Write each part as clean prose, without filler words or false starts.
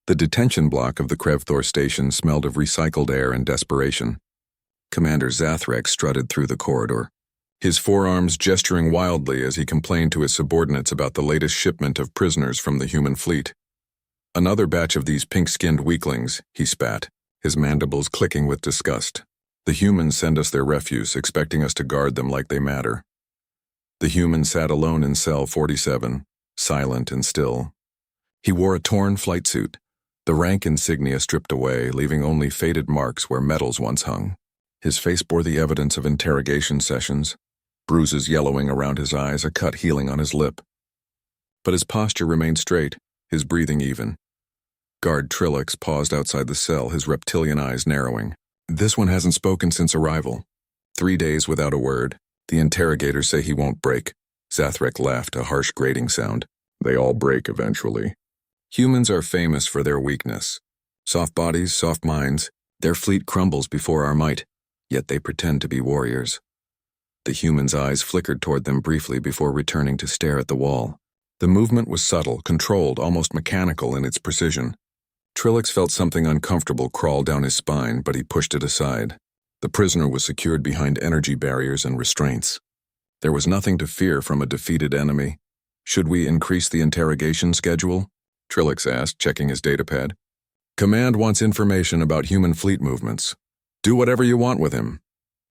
The detention block of the Krevthor station smelled of recycled air and desperation. Commander Zathrek strutted through the corridor, his forearms gesturing wildly as he complained to his subordinates about the latest shipment of prisoners from the human fleet. Another batch of these pink-skinned weaklings, he spat, his mandibles clicking with disgust. The humans send us their refuse, expecting us to guard them like they matter. The human sat alone in cell 47, silent and still. He wore a torn flight suit, the rank insignia stripped away, leaving only faded marks where medals once hung. His face bore the evidence of interrogation sessions, bruises yellowing around his eyes, a cut healing on his lip. But his posture remained straight, his breathing even. Guard Trilix paused outside the cell, his reptilian eyes narrowing. This one hasn't spoken since arrival. 3 days without a word. The interrogators say he won't break. Zathrek laughed, a harsh grating sound. They all break eventually. Humans are famous for their weakness. Soft bodies, soft minds. Their fleet crumbles before our might, yet they pretend to be warriors. The human's eyes flickered toward them briefly before returning to stare at the wall. The movement was subtle, controlled, almost mechanical in its precision. Trilix felt something uncomfortable crawl down his spine, but he pushed it aside. The prisoner was secured behind energy barriers and restraints. There was nothing to fear from a defeated enemy. Should we increase the interrogation schedule? Trilix asked, checking his datapad. Command wants information about human fleet movements. Do whatever you want with him.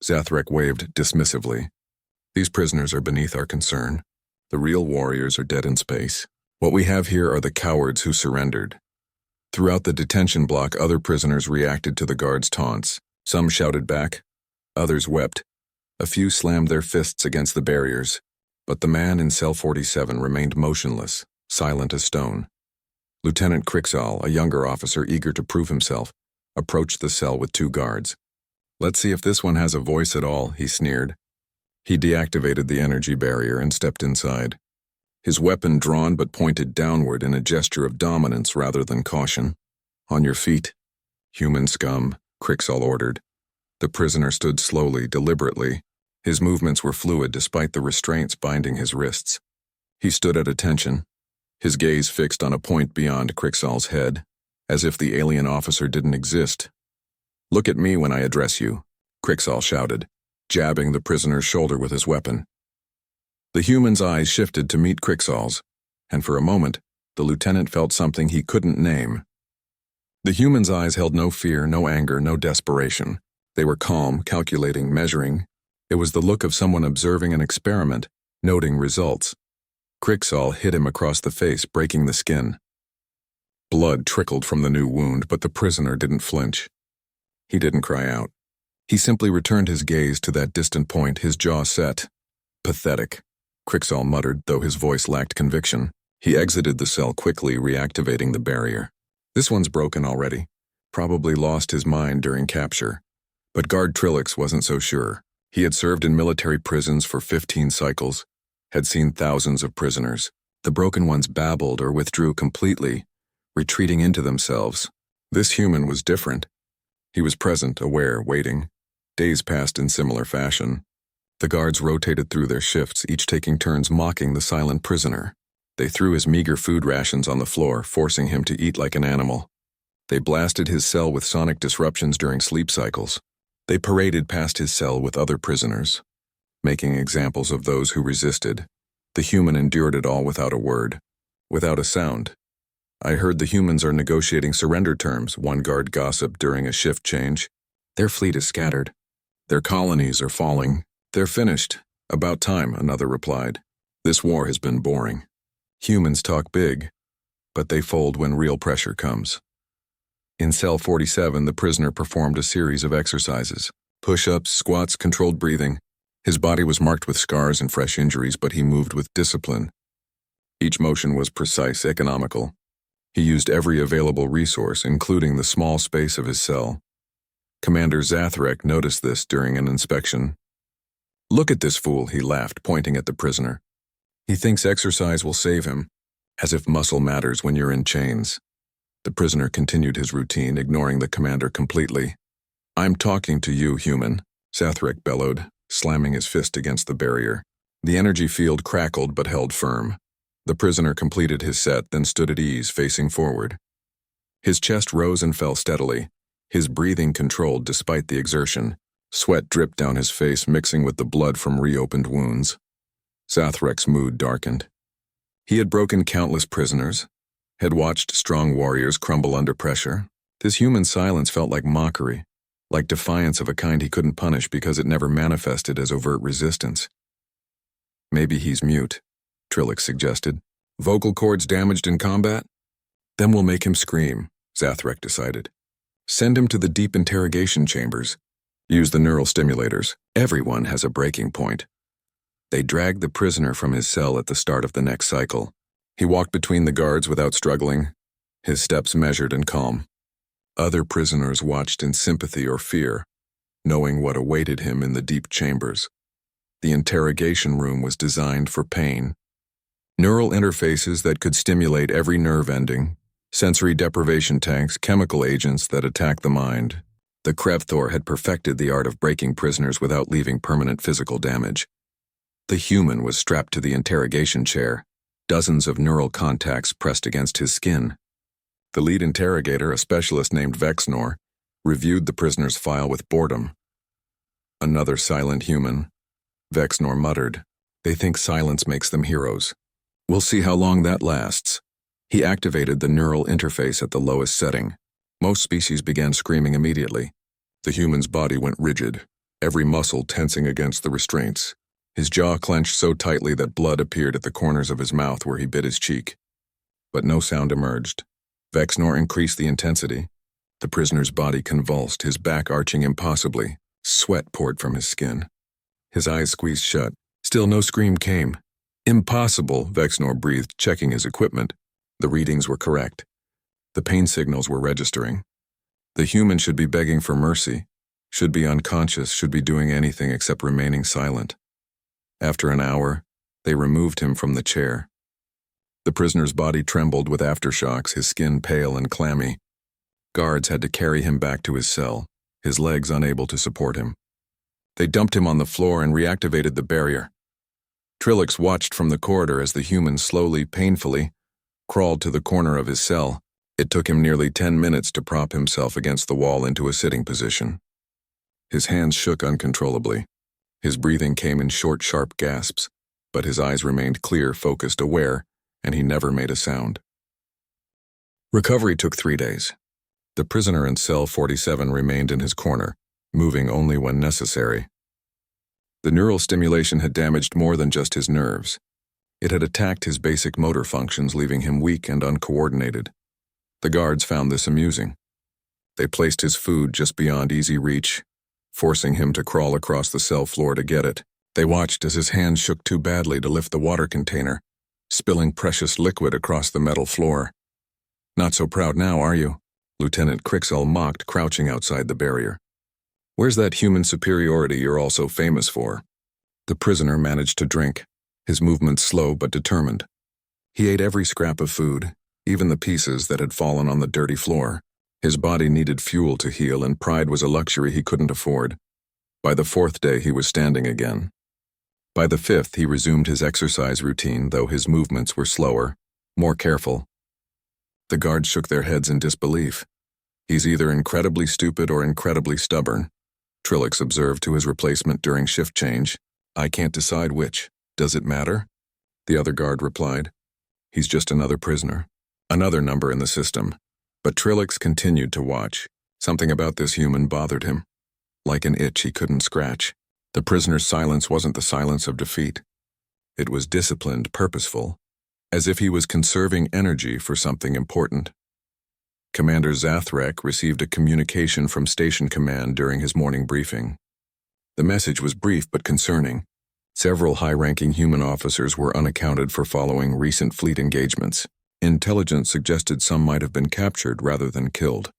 Zathrek waved dismissively. These prisoners are beneath our concern. The real warriors are dead in space. What we have here are the cowards who surrendered. Throughout the detention block, other prisoners reacted to the guards' taunts. Some shouted back. Others wept. A few slammed their fists against the barriers. But the man in cell 47 remained motionless, silent as stone. Lieutenant Krixal, a younger officer eager to prove himself, approached the cell with 2 guards. Let's see if this one has a voice at all, he sneered. He deactivated the energy barrier and stepped inside. His weapon drawn but pointed downward in a gesture of dominance rather than caution. On your feet. Human scum, Krixal ordered. The prisoner stood slowly, deliberately. His movements were fluid despite the restraints binding his wrists. He stood at attention, his gaze fixed on a point beyond Krixal's head, as if the alien officer didn't exist. Look at me when I address you, Krixal shouted, jabbing the prisoner's shoulder with his weapon. The human's eyes shifted to meet Krixal's, and for a moment, the lieutenant felt something he couldn't name. The human's eyes held no fear, no anger, no desperation. They were calm, calculating, measuring. It was the look of someone observing an experiment, noting results. Krixal hit him across the face, breaking the skin. Blood trickled from the new wound, but the prisoner didn't flinch. He didn't cry out. He simply returned his gaze to that distant point, his jaw set. Pathetic, Krixal muttered, though his voice lacked conviction. He exited the cell quickly, reactivating the barrier. This one's broken already. Probably lost his mind during capture. But Guard Trilix wasn't so sure. He had served in military prisons for 15 cycles, had seen thousands of prisoners. The broken ones babbled or withdrew completely, retreating into themselves. This human was different. He was present, aware, waiting. Days passed in similar fashion. The guards rotated through their shifts, each taking turns mocking the silent prisoner. They threw his meager food rations on the floor, forcing him to eat like an animal. They blasted his cell with sonic disruptions during sleep cycles. They paraded past his cell with other prisoners, making examples of those who resisted. The human endured it all without a word, without a sound. I heard the humans are negotiating surrender terms, one guard gossiped during a shift change. Their fleet is scattered. Their colonies are falling. They're finished. About time, another replied. This war has been boring. Humans talk big, but they fold when real pressure comes. In cell 47, the prisoner performed a series of exercises. Push-ups, squats, controlled breathing. His body was marked with scars and fresh injuries, but he moved with discipline. Each motion was precise, economical. He used every available resource, including the small space of his cell. Commander Zathrek noticed this during an inspection. Look at this fool, he laughed, pointing at the prisoner. He thinks exercise will save him, as if muscle matters when you're in chains. The prisoner continued his routine, ignoring the commander completely. I'm talking to you, human, Zathrek bellowed, slamming his fist against the barrier. The energy field crackled but held firm. The prisoner completed his set, then stood at ease, facing forward. His chest rose and fell steadily, his breathing controlled despite the exertion. Sweat dripped down his face, mixing with the blood from reopened wounds. Zathrek's mood darkened. He had broken countless prisoners, had watched strong warriors crumble under pressure. This human silence felt like mockery, like defiance of a kind he couldn't punish because it never manifested as overt resistance. Maybe he's mute, Trilix suggested. Vocal cords damaged in combat? Then we'll make him scream, Zathrek decided. Send him to the deep interrogation chambers. Use the neural stimulators. Everyone has a breaking point. They dragged the prisoner from his cell at the start of the next cycle. He walked between the guards without struggling, his steps measured and calm. Other prisoners watched in sympathy or fear, knowing what awaited him in the deep chambers. The interrogation room was designed for pain. Neural interfaces that could stimulate every nerve ending, sensory deprivation tanks, chemical agents that attack the mind. The Krevthor had perfected the art of breaking prisoners without leaving permanent physical damage. The human was strapped to the interrogation chair, dozens of neural contacts pressed against his skin. The lead interrogator, a specialist named Vexnor, reviewed the prisoner's file with boredom. Another silent human. Vexnor muttered, "They think silence makes them heroes. We'll see how long that lasts." He activated the neural interface at the lowest setting. Most species began screaming immediately. The human's body went rigid, every muscle tensing against the restraints. His jaw clenched so tightly that blood appeared at the corners of his mouth where he bit his cheek. But no sound emerged. Vexnor increased the intensity. The prisoner's body convulsed, his back arching impossibly. Sweat poured from his skin. His eyes squeezed shut. Still no scream came. Impossible, Vexnor breathed, checking his equipment. The readings were correct. The pain signals were registering. The human should be begging for mercy, should be unconscious, should be doing anything except remaining silent. After an hour, they removed him from the chair. The prisoner's body trembled with aftershocks, his skin pale and clammy. Guards had to carry him back to his cell, his legs unable to support him. They dumped him on the floor and reactivated the barrier. Trilix watched from the corridor as the human slowly, painfully, crawled to the corner of his cell. It took him nearly 10 minutes to prop himself against the wall into a sitting position. His hands shook uncontrollably. His breathing came in short, sharp gasps, but his eyes remained clear, focused, aware, and he never made a sound. Recovery took 3 days. The prisoner in cell 47 remained in his corner, moving only when necessary. The neural stimulation had damaged more than just his nerves. It had attacked his basic motor functions, leaving him weak and uncoordinated. The guards found this amusing. They placed his food just beyond easy reach, forcing him to crawl across the cell floor to get it. They watched as his hands shook too badly to lift the water container, spilling precious liquid across the metal floor. "Not so proud now, are you?" Lieutenant Crixell mocked, crouching outside the barrier. "Where's that human superiority you're all so famous for?" The prisoner managed to drink, his movements slow but determined. He ate every scrap of food, even the pieces that had fallen on the dirty floor. His body needed fuel to heal, and pride was a luxury he couldn't afford. By the 4th day, he was standing again. By the 5th, he resumed his exercise routine, though his movements were slower, more careful. The guards shook their heads in disbelief. "He's either incredibly stupid or incredibly stubborn," Trilix observed to his replacement during shift change. "I can't decide which. Does it matter?" The other guard replied. "He's just another prisoner, another number in the system." But Trilix continued to watch. Something about this human bothered him, like an itch he couldn't scratch. The prisoner's silence wasn't the silence of defeat. It was disciplined, purposeful, as if he was conserving energy for something important. Commander Zathrek received a communication from Station Command during his morning briefing. The message was brief but concerning. Several high-ranking human officers were unaccounted for following recent fleet engagements. Intelligence suggested some might have been captured rather than killed.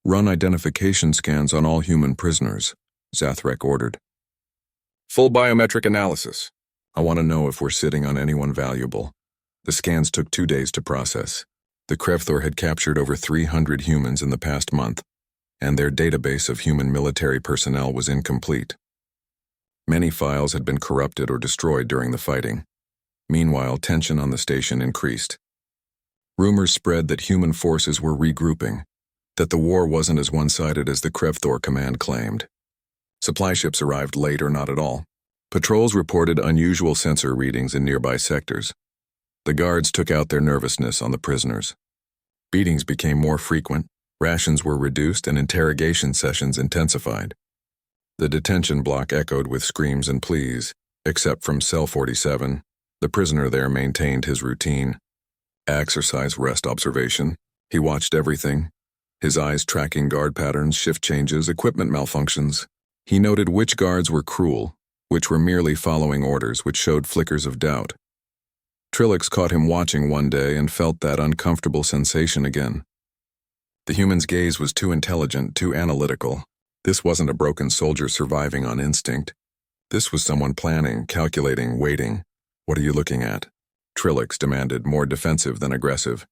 "Run identification scans on all human prisoners," Zathrek ordered. "Full biometric analysis. I want to know if we're sitting on anyone valuable." The scans took 2 days to process. The Krevthor had captured over 300 humans in the past month, and their database of human military personnel was incomplete. Many files had been corrupted or destroyed during the fighting. Meanwhile, tension on the station increased. Rumors spread that human forces were regrouping, that the war wasn't as one-sided as the Krevthor command claimed. Supply ships arrived late or not at all. Patrols reported unusual sensor readings in nearby sectors. The guards took out their nervousness on the prisoners. Beatings became more frequent, rations were reduced, and interrogation sessions intensified. The detention block echoed with screams and pleas. Except from cell 47, the prisoner there maintained his routine. Exercise, rest, observation. He watched everything, his eyes tracking guard patterns, shift changes, equipment malfunctions. He noted which guards were cruel, which were merely following orders, which showed flickers of doubt. Trilix caught him watching one day and felt that uncomfortable sensation again. The human's gaze was too intelligent, too analytical. This wasn't a broken soldier surviving on instinct. This was someone planning, calculating, waiting. "What are you looking at?" Trilix demanded, more defensive than aggressive.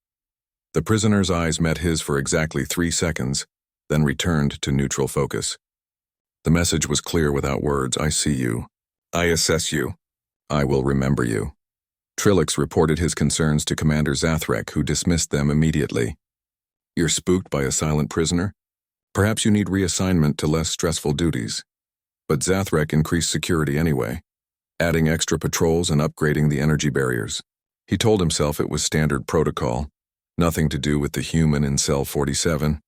The prisoner's eyes met his for exactly 3 seconds, then returned to neutral focus. The message was clear without words. "I see you. I assess you. I will remember you." Trilix reported his concerns to Commander Zathrek, who dismissed them immediately. "You're spooked by a silent prisoner? Perhaps you need reassignment to less stressful duties." But Zathrek increased security anyway, adding extra patrols and upgrading the energy barriers. He told himself it was standard protocol, nothing to do with the human in cell 47.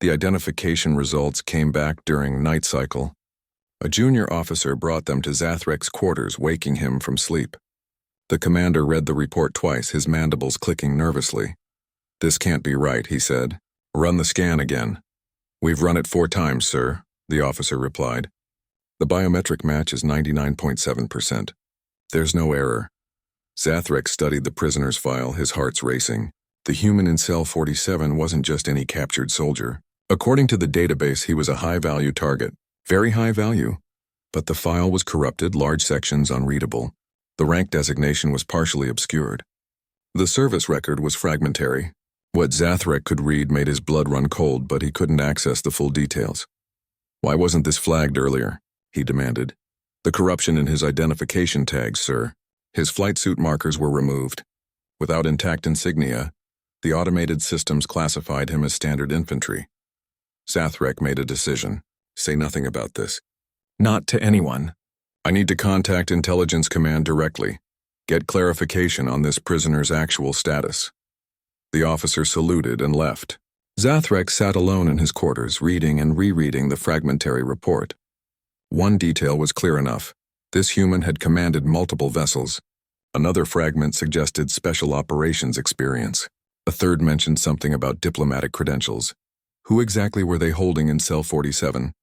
The identification results came back during night cycle. A junior officer brought them to Zathrek's quarters, waking him from sleep. The commander read the report twice, his mandibles clicking nervously. "This can't be right," he said. "Run the scan again." "We've run it 4 times, sir," the officer replied. "The biometric match is 99.7%. There's no error." Zathrek studied the prisoner's file, his heart's racing. The human in cell 47 wasn't just any captured soldier. According to the database, he was a high-value target. Very high value. But the file was corrupted, large sections unreadable. The rank designation was partially obscured. The service record was fragmentary. What Zathrek could read made his blood run cold, but he couldn't access the full details. "Why wasn't this flagged earlier?" he demanded. "The corruption in his identification tags, sir. His flight suit markers were removed. Without intact insignia, the automated systems classified him as standard infantry." Zathrek made a decision. "Say nothing about this." "Not to anyone. I need to contact Intelligence Command directly. Get clarification on this prisoner's actual status." The officer saluted and left. Zathrek sat alone in his quarters, reading and rereading the fragmentary report. One detail was clear enough. This human had commanded multiple vessels. Another fragment suggested special operations experience. A third mentioned something about diplomatic credentials. Who exactly were they holding in cell 47?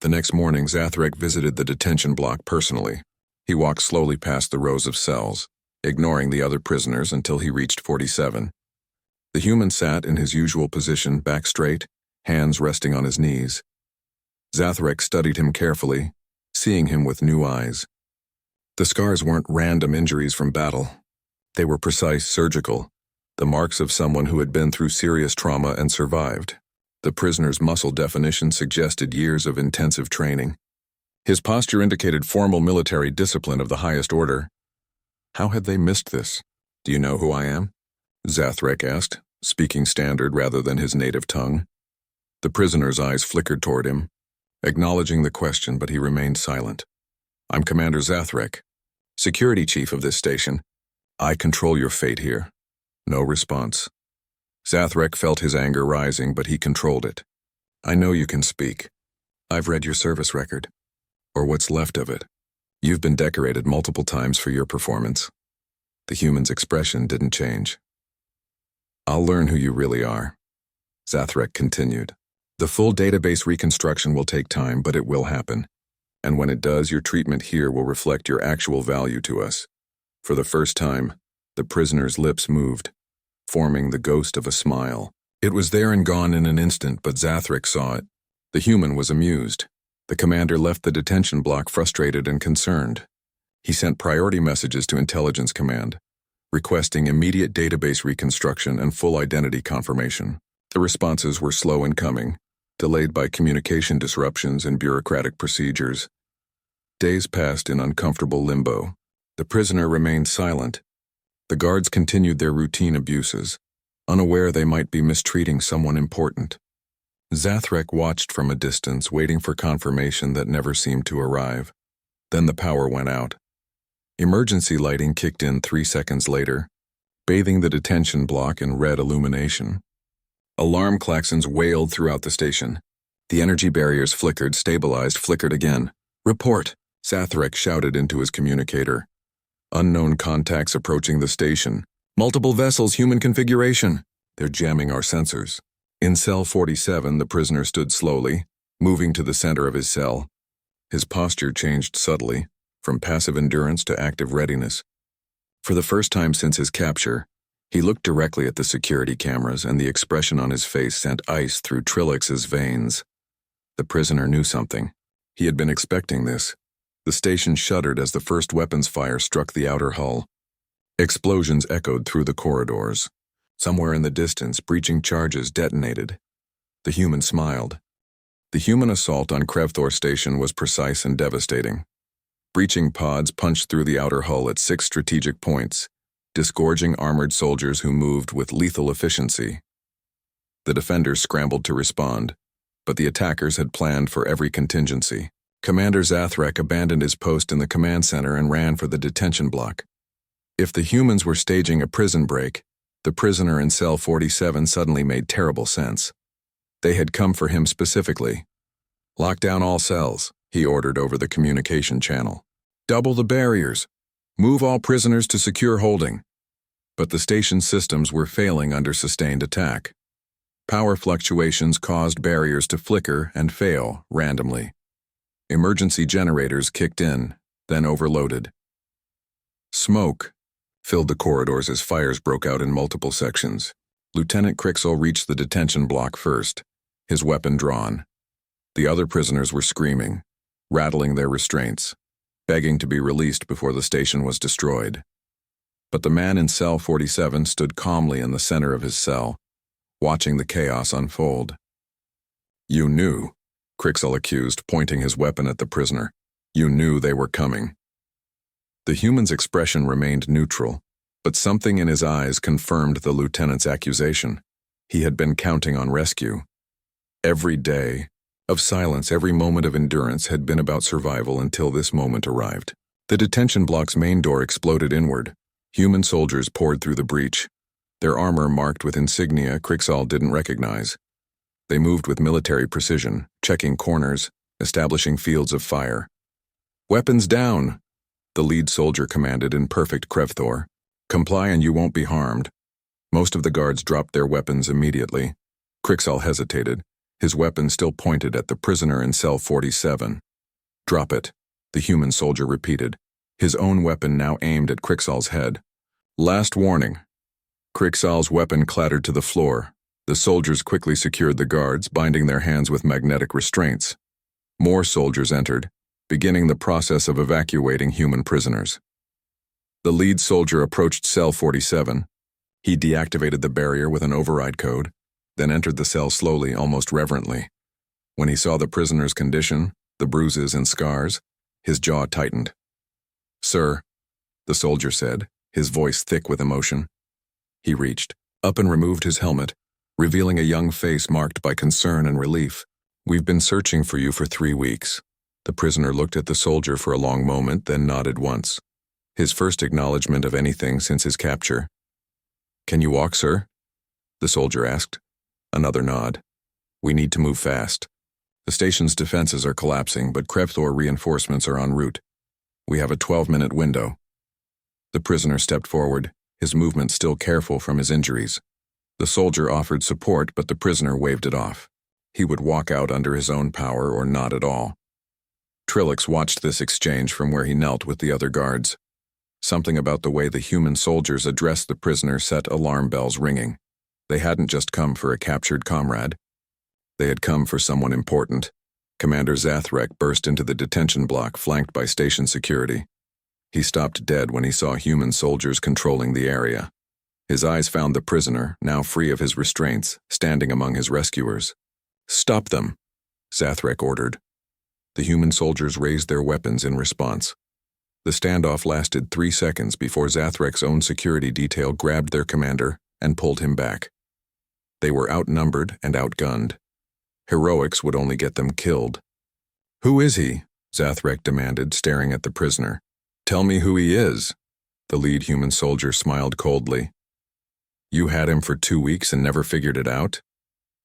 The next morning, Zathrek visited the detention block personally. He walked slowly past the rows of cells, ignoring the other prisoners until he reached 47. The human sat in his usual position, back straight, hands resting on his knees. Zathrek studied him carefully, seeing him with new eyes. The scars weren't random injuries from battle. They were precise, surgical, the marks of someone who had been through serious trauma and survived. The prisoner's muscle definition suggested years of intensive training. His posture indicated formal military discipline of the highest order. How had they missed this? "Do you know who I am?" Zathrek asked, speaking standard rather than his native tongue. The prisoner's eyes flickered toward him, acknowledging the question, but he remained silent. "I'm Commander Zathrek, security chief of this station. I control your fate here." No response. Zathrek felt his anger rising, but he controlled it. "I know you can speak. I've read your service record, or what's left of it. You've been decorated multiple times for your performance." The human's expression didn't change. "I'll learn who you really are," Zathrek continued. "The full database reconstruction will take time, but it will happen. And when it does, your treatment here will reflect your actual value to us." For the first time, the prisoner's lips moved, forming the ghost of a smile. It was there and gone in an instant, but Zathrek saw it. The human was amused. The commander left the detention block frustrated and concerned. He sent priority messages to Intelligence Command, requesting immediate database reconstruction and full identity confirmation. The responses were slow in coming, delayed by communication disruptions and bureaucratic procedures. Days passed in uncomfortable limbo. The prisoner remained silent, The guards continued their routine abuses, unaware they might be mistreating someone important. Zathrek watched from a distance, waiting for confirmation that never seemed to arrive. Then the power went out. Emergency lighting kicked in 3 seconds later, bathing the detention block in red illumination. Alarm klaxons wailed throughout the station. The energy barriers flickered, stabilized, flickered again. "Report," Zathrek shouted into his communicator. "Unknown contacts approaching the station. Multiple vessels, human configuration. They're jamming our sensors." In cell 47, the prisoner stood slowly, moving to the center of his cell. His posture changed subtly, from passive endurance to active readiness. For the first time since his capture, he looked directly at the security cameras, and the expression on his face sent ice through Trillix's veins. The prisoner knew something. He had been expecting this. The station shuddered as the first weapons fire struck the outer hull. Explosions echoed through the corridors. Somewhere in the distance, breaching charges detonated. The human smiled. The human assault on Krevthor Station was precise and devastating. Breaching pods punched through the outer hull at 6 strategic points, disgorging armored soldiers who moved with lethal efficiency. The defenders scrambled to respond, but the attackers had planned for every contingency. Commander Zathrek abandoned his post in the command center and ran for the detention block. If the humans were staging a prison break, the prisoner in cell 47 suddenly made terrible sense. They had come for him specifically. "Lock down all cells," he ordered over the communication channel. "Double the barriers. Move all prisoners to secure holding." But the station's systems were failing under sustained attack. Power fluctuations caused barriers to flicker and fail randomly. Emergency generators kicked in, then overloaded. Smoke filled the corridors as fires broke out in multiple sections. Lieutenant Crixel reached the detention block first, his weapon drawn. The other prisoners were screaming, rattling their restraints, begging to be released before the station was destroyed. But the man in cell 47 stood calmly in the center of his cell, watching the chaos unfold. "You knew," Crixel accused, pointing his weapon at the prisoner. "You knew they were coming." The human's expression remained neutral, but something in his eyes confirmed the lieutenant's accusation. He had been counting on rescue. Every day of silence, every moment of endurance had been about survival until this moment arrived. The detention block's main door exploded inward. Human soldiers poured through the breach, their armor marked with insignia Crixal didn't recognize. They moved with military precision, checking corners, establishing fields of fire. "Weapons down!" the lead soldier commanded in perfect Krevthor. "Comply and you won't be harmed." Most of the guards dropped their weapons immediately. Crixal hesitated, his weapon still pointed at the prisoner in cell 47. "Drop it," the human soldier repeated, his own weapon now aimed at Crixal's head. "Last warning." Crixal's weapon clattered to the floor. The soldiers quickly secured the guards, binding their hands with magnetic restraints. More soldiers entered, beginning the process of evacuating human prisoners. The lead soldier approached cell 47. He deactivated the barrier with an override code, then entered the cell slowly, almost reverently. When he saw the prisoner's condition, the bruises and scars, his jaw tightened. "Sir," the soldier said, his voice thick with emotion. He reached up and removed his helmet, revealing a young face marked by concern and relief. "We've been searching for you for 3 weeks. The prisoner looked at the soldier for a long moment, then nodded once. His first acknowledgement of anything since his capture. "Can you walk, sir?" the soldier asked. Another nod. "We need to move fast. The station's defenses are collapsing, but Krevthor reinforcements are en route. We have a 12-minute window." The prisoner stepped forward, his movement still careful from his injuries. The soldier offered support, but the prisoner waved it off. He would walk out under his own power or not at all. Trillix watched this exchange from where he knelt with the other guards. Something about the way the human soldiers addressed the prisoner set alarm bells ringing. They hadn't just come for a captured comrade. They had come for someone important. Commander Zathrek burst into the detention block, flanked by station security. He stopped dead when he saw human soldiers controlling the area. His eyes found the prisoner, now free of his restraints, standing among his rescuers. "Stop them," Zathrek ordered. The human soldiers raised their weapons in response. The standoff lasted 3 seconds before Zathrek's own security detail grabbed their commander and pulled him back. They were outnumbered and outgunned. Heroics would only get them killed. "Who is he?" Zathrek demanded, staring at the prisoner. "Tell me who he is." The lead human soldier smiled coldly. "You had him for 2 weeks and never figured it out?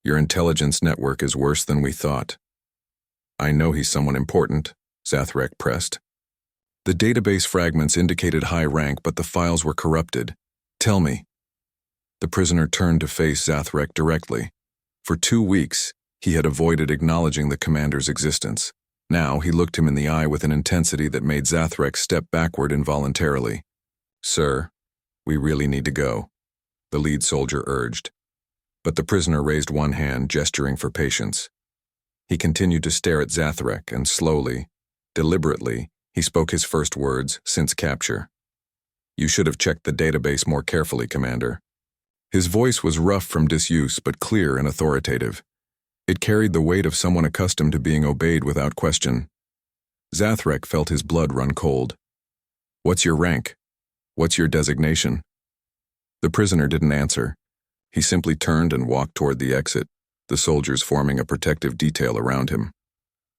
Your intelligence network is worse than we thought." "I know he's someone important," Zathrek pressed. "The database fragments indicated high rank, but the files were corrupted. Tell me." The prisoner turned to face Zathrek directly. For 2 weeks, he had avoided acknowledging the commander's existence. Now he looked him in the eye with an intensity that made Zathrek step backward involuntarily. "Sir, we really need to go," the lead soldier urged. But the prisoner raised one hand, gesturing for patience. He continued to stare at Zathrek, and slowly, deliberately, he spoke his first words since capture. "You should have checked the database more carefully, Commander." His voice was rough from disuse, but clear and authoritative. It carried the weight of someone accustomed to being obeyed without question. Zathrek felt his blood run cold. "What's your rank? What's your designation?" The prisoner didn't answer. He simply turned and walked toward the exit, the soldiers forming a protective detail around him.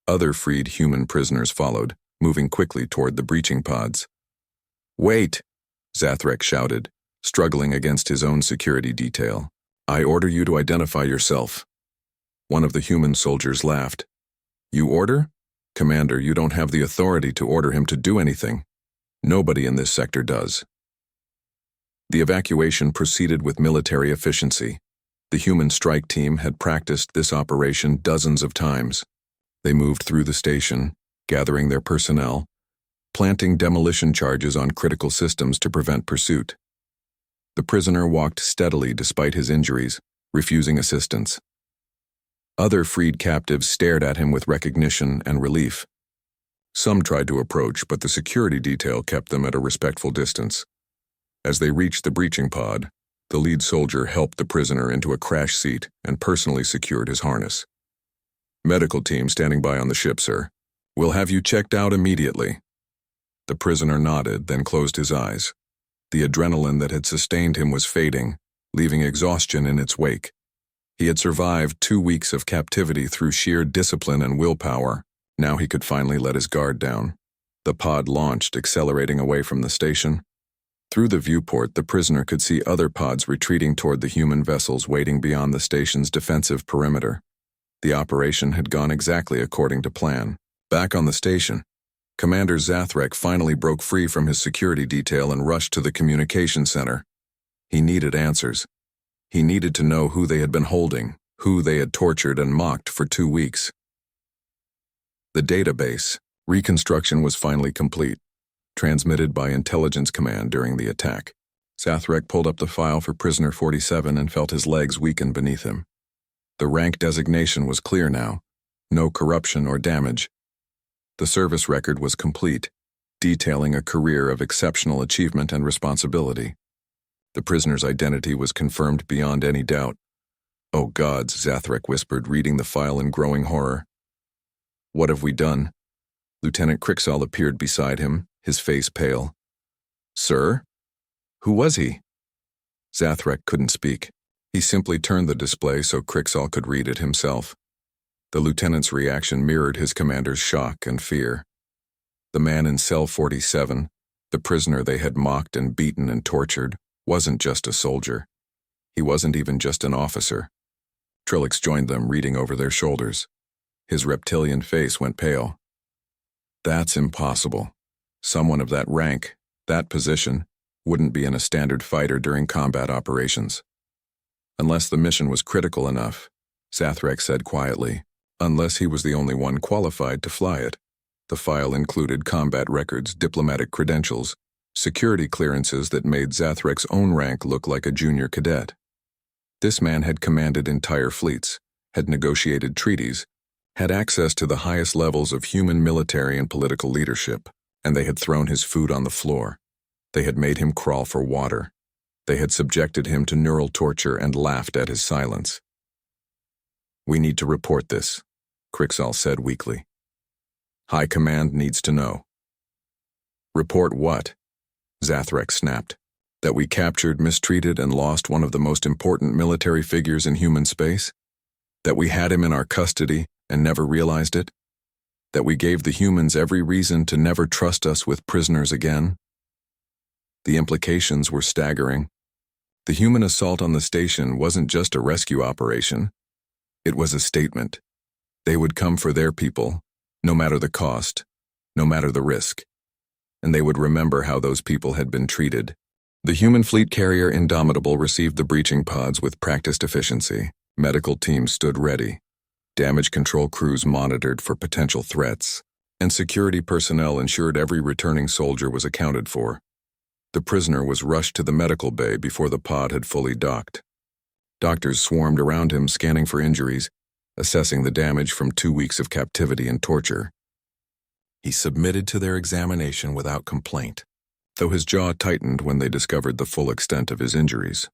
Other freed human prisoners followed, moving quickly toward the breaching pods. "Wait!" Zathrek shouted, struggling against his own security detail. "I order you to identify yourself." One of the human soldiers laughed. "You order? Commander, you don't have the authority to order him to do anything. Nobody in this sector does." The evacuation proceeded with military efficiency. The human strike team had practiced this operation dozens of times. They moved through the station, gathering their personnel, planting demolition charges on critical systems to prevent pursuit. The prisoner walked steadily despite his injuries, refusing assistance. Other freed captives stared at him with recognition and relief. Some tried to approach, but the security detail kept them at a respectful distance. As they reached the breaching pod, the lead soldier helped the prisoner into a crash seat and personally secured his harness. "Medical team standing by on the ship, sir. We'll have you checked out immediately." The prisoner nodded, then closed his eyes. The adrenaline that had sustained him was fading, leaving exhaustion in its wake. He had survived 2 weeks of captivity through sheer discipline and willpower. Now he could finally let his guard down. The pod launched, accelerating away from the station. Through the viewport, the prisoner could see other pods retreating toward the human vessels waiting beyond the station's defensive perimeter. The operation had gone exactly according to plan. Back on the station, Commander Zathrek finally broke free from his security detail and rushed to the communication center. He needed answers. He needed to know who they had been holding, who they had tortured and mocked for 2 weeks. The database reconstruction was finally complete, transmitted by Intelligence Command during the attack. Zathrek pulled up the file for Prisoner 47 and felt his legs weaken beneath him. The rank designation was clear now. No corruption or damage. The service record was complete, detailing a career of exceptional achievement and responsibility. The prisoner's identity was confirmed beyond any doubt. "Oh gods," Zathrek whispered, reading the file in growing horror. "What have we done?" Lieutenant Crixall appeared beside him, his face pale. "Sir? Who was he?" Zathrek couldn't speak. He simply turned the display so Crixall could read it himself. The lieutenant's reaction mirrored his commander's shock and fear. The man in cell 47, the prisoner they had mocked and beaten and tortured, wasn't just a soldier. He wasn't even just an officer. Trillix joined them, reading over their shoulders. His reptilian face went pale. "That's impossible. Someone of that rank, that position, wouldn't be in a standard fighter during combat operations." "Unless the mission was critical enough," Zathrek said quietly. "Unless he was the only one qualified to fly it." The file included combat records, diplomatic credentials, security clearances that made Zathrek's own rank look like a junior cadet. This man had commanded entire fleets, had negotiated treaties, had access to the highest levels of human military and political leadership, and they had thrown his food on the floor. They had made him crawl for water. They had subjected him to neural torture and laughed at his silence. "We need to report this," Crixall said weakly. "High Command needs to know." Report what? Zathrek snapped. That we captured, mistreated, and lost one of the most important military figures in human space? That we had him in our custody and never realized it? That we gave the humans every reason to never trust us with prisoners again? The implications were staggering. The human assault on the station wasn't just a rescue operation. It was a statement. They would come for their people, no matter the cost, no matter the risk. And they would remember how those people had been treated. The human fleet carrier Indomitable received the breaching pods with practiced efficiency. Medical teams stood ready. Damage control crews monitored for potential threats, and security personnel ensured every returning soldier was accounted for. The prisoner was rushed to the medical bay before the pod had fully docked. Doctors swarmed around him, scanning for injuries, assessing the damage from 2 weeks of captivity and torture. He submitted to their examination without complaint, though his jaw tightened when they discovered the full extent of his injuries.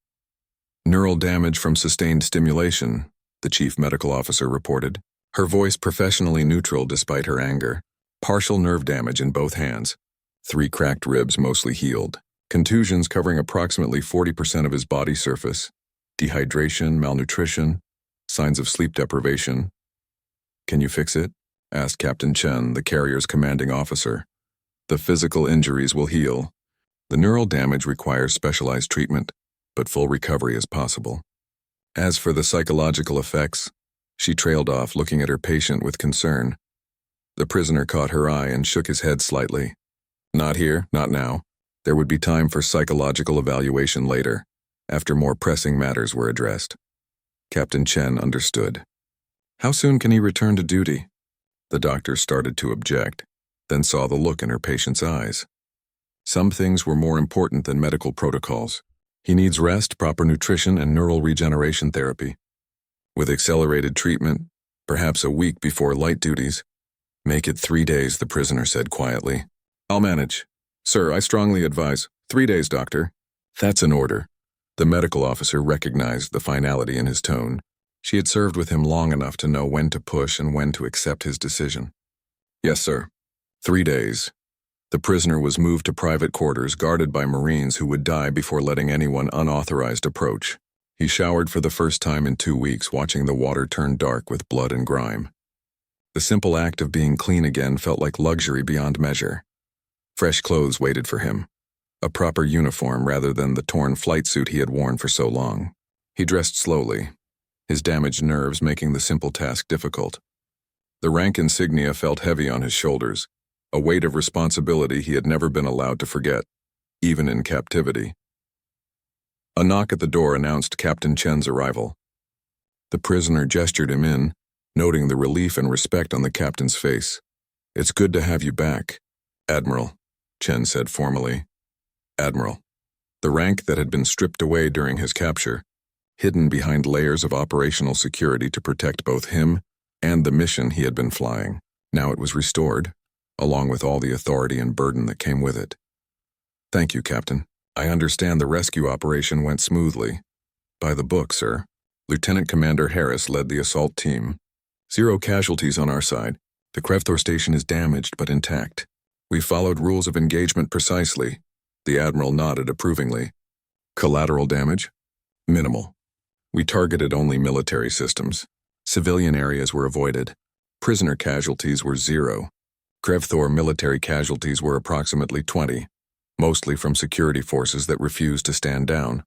Neural damage from sustained stimulation, the chief medical officer reported, her voice professionally neutral despite her anger. Partial nerve damage in both hands. 3 cracked ribs mostly healed. Contusions covering approximately 40% of his body surface. Dehydration, malnutrition, signs of sleep deprivation. Can you fix it? Asked Captain Chen, the carrier's commanding officer. The physical injuries will heal. The neural damage requires specialized treatment, but full recovery is possible. As for the psychological effects, she trailed off, looking at her patient with concern. The prisoner caught her eye and shook his head slightly. Not here, not now. There would be time for psychological evaluation later, after more pressing matters were addressed. Captain Chen understood. How soon can he return to duty? The doctor started to object, then saw the look in her patient's eyes. Some things were more important than medical protocols. He needs rest, proper nutrition, and neural regeneration therapy. With accelerated treatment, perhaps a week before light duties. Make it 3 days, the prisoner said quietly. I'll manage. Sir, I strongly advise. 3 days, doctor. That's an order. The medical officer recognized the finality in his tone. She had served with him long enough to know when to push and when to accept his decision. Yes, sir. 3 days. The prisoner was moved to private quarters guarded by Marines who would die before letting anyone unauthorized approach. He showered for the first time in 2 weeks, watching the water turn dark with blood and grime. The simple act of being clean again felt like luxury beyond measure. Fresh clothes waited for him. A proper uniform rather than the torn flight suit he had worn for so long. He dressed slowly, his damaged nerves making the simple task difficult. The rank insignia felt heavy on his shoulders, a weight of responsibility he had never been allowed to forget, even in captivity. A knock at the door announced Captain Chen's arrival. The prisoner gestured him in, noting the relief and respect on the captain's face. It's good to have you back, Admiral, Chen said formally. Admiral, the rank that had been stripped away during his capture, hidden behind layers of operational security to protect both him and the mission he had been flying. Now it was restored, along with all the authority and burden that came with it. Thank you, Captain. I understand the rescue operation went smoothly. By the book, sir. Lieutenant Commander Harris led the assault team. 0 casualties on our side. The Krevthor station is damaged but intact. We followed rules of engagement precisely. The Admiral nodded approvingly. Collateral damage? Minimal. We targeted only military systems. Civilian areas were avoided. Prisoner casualties were 0. Krevthor military casualties were approximately 20, mostly from security forces that refused to stand down.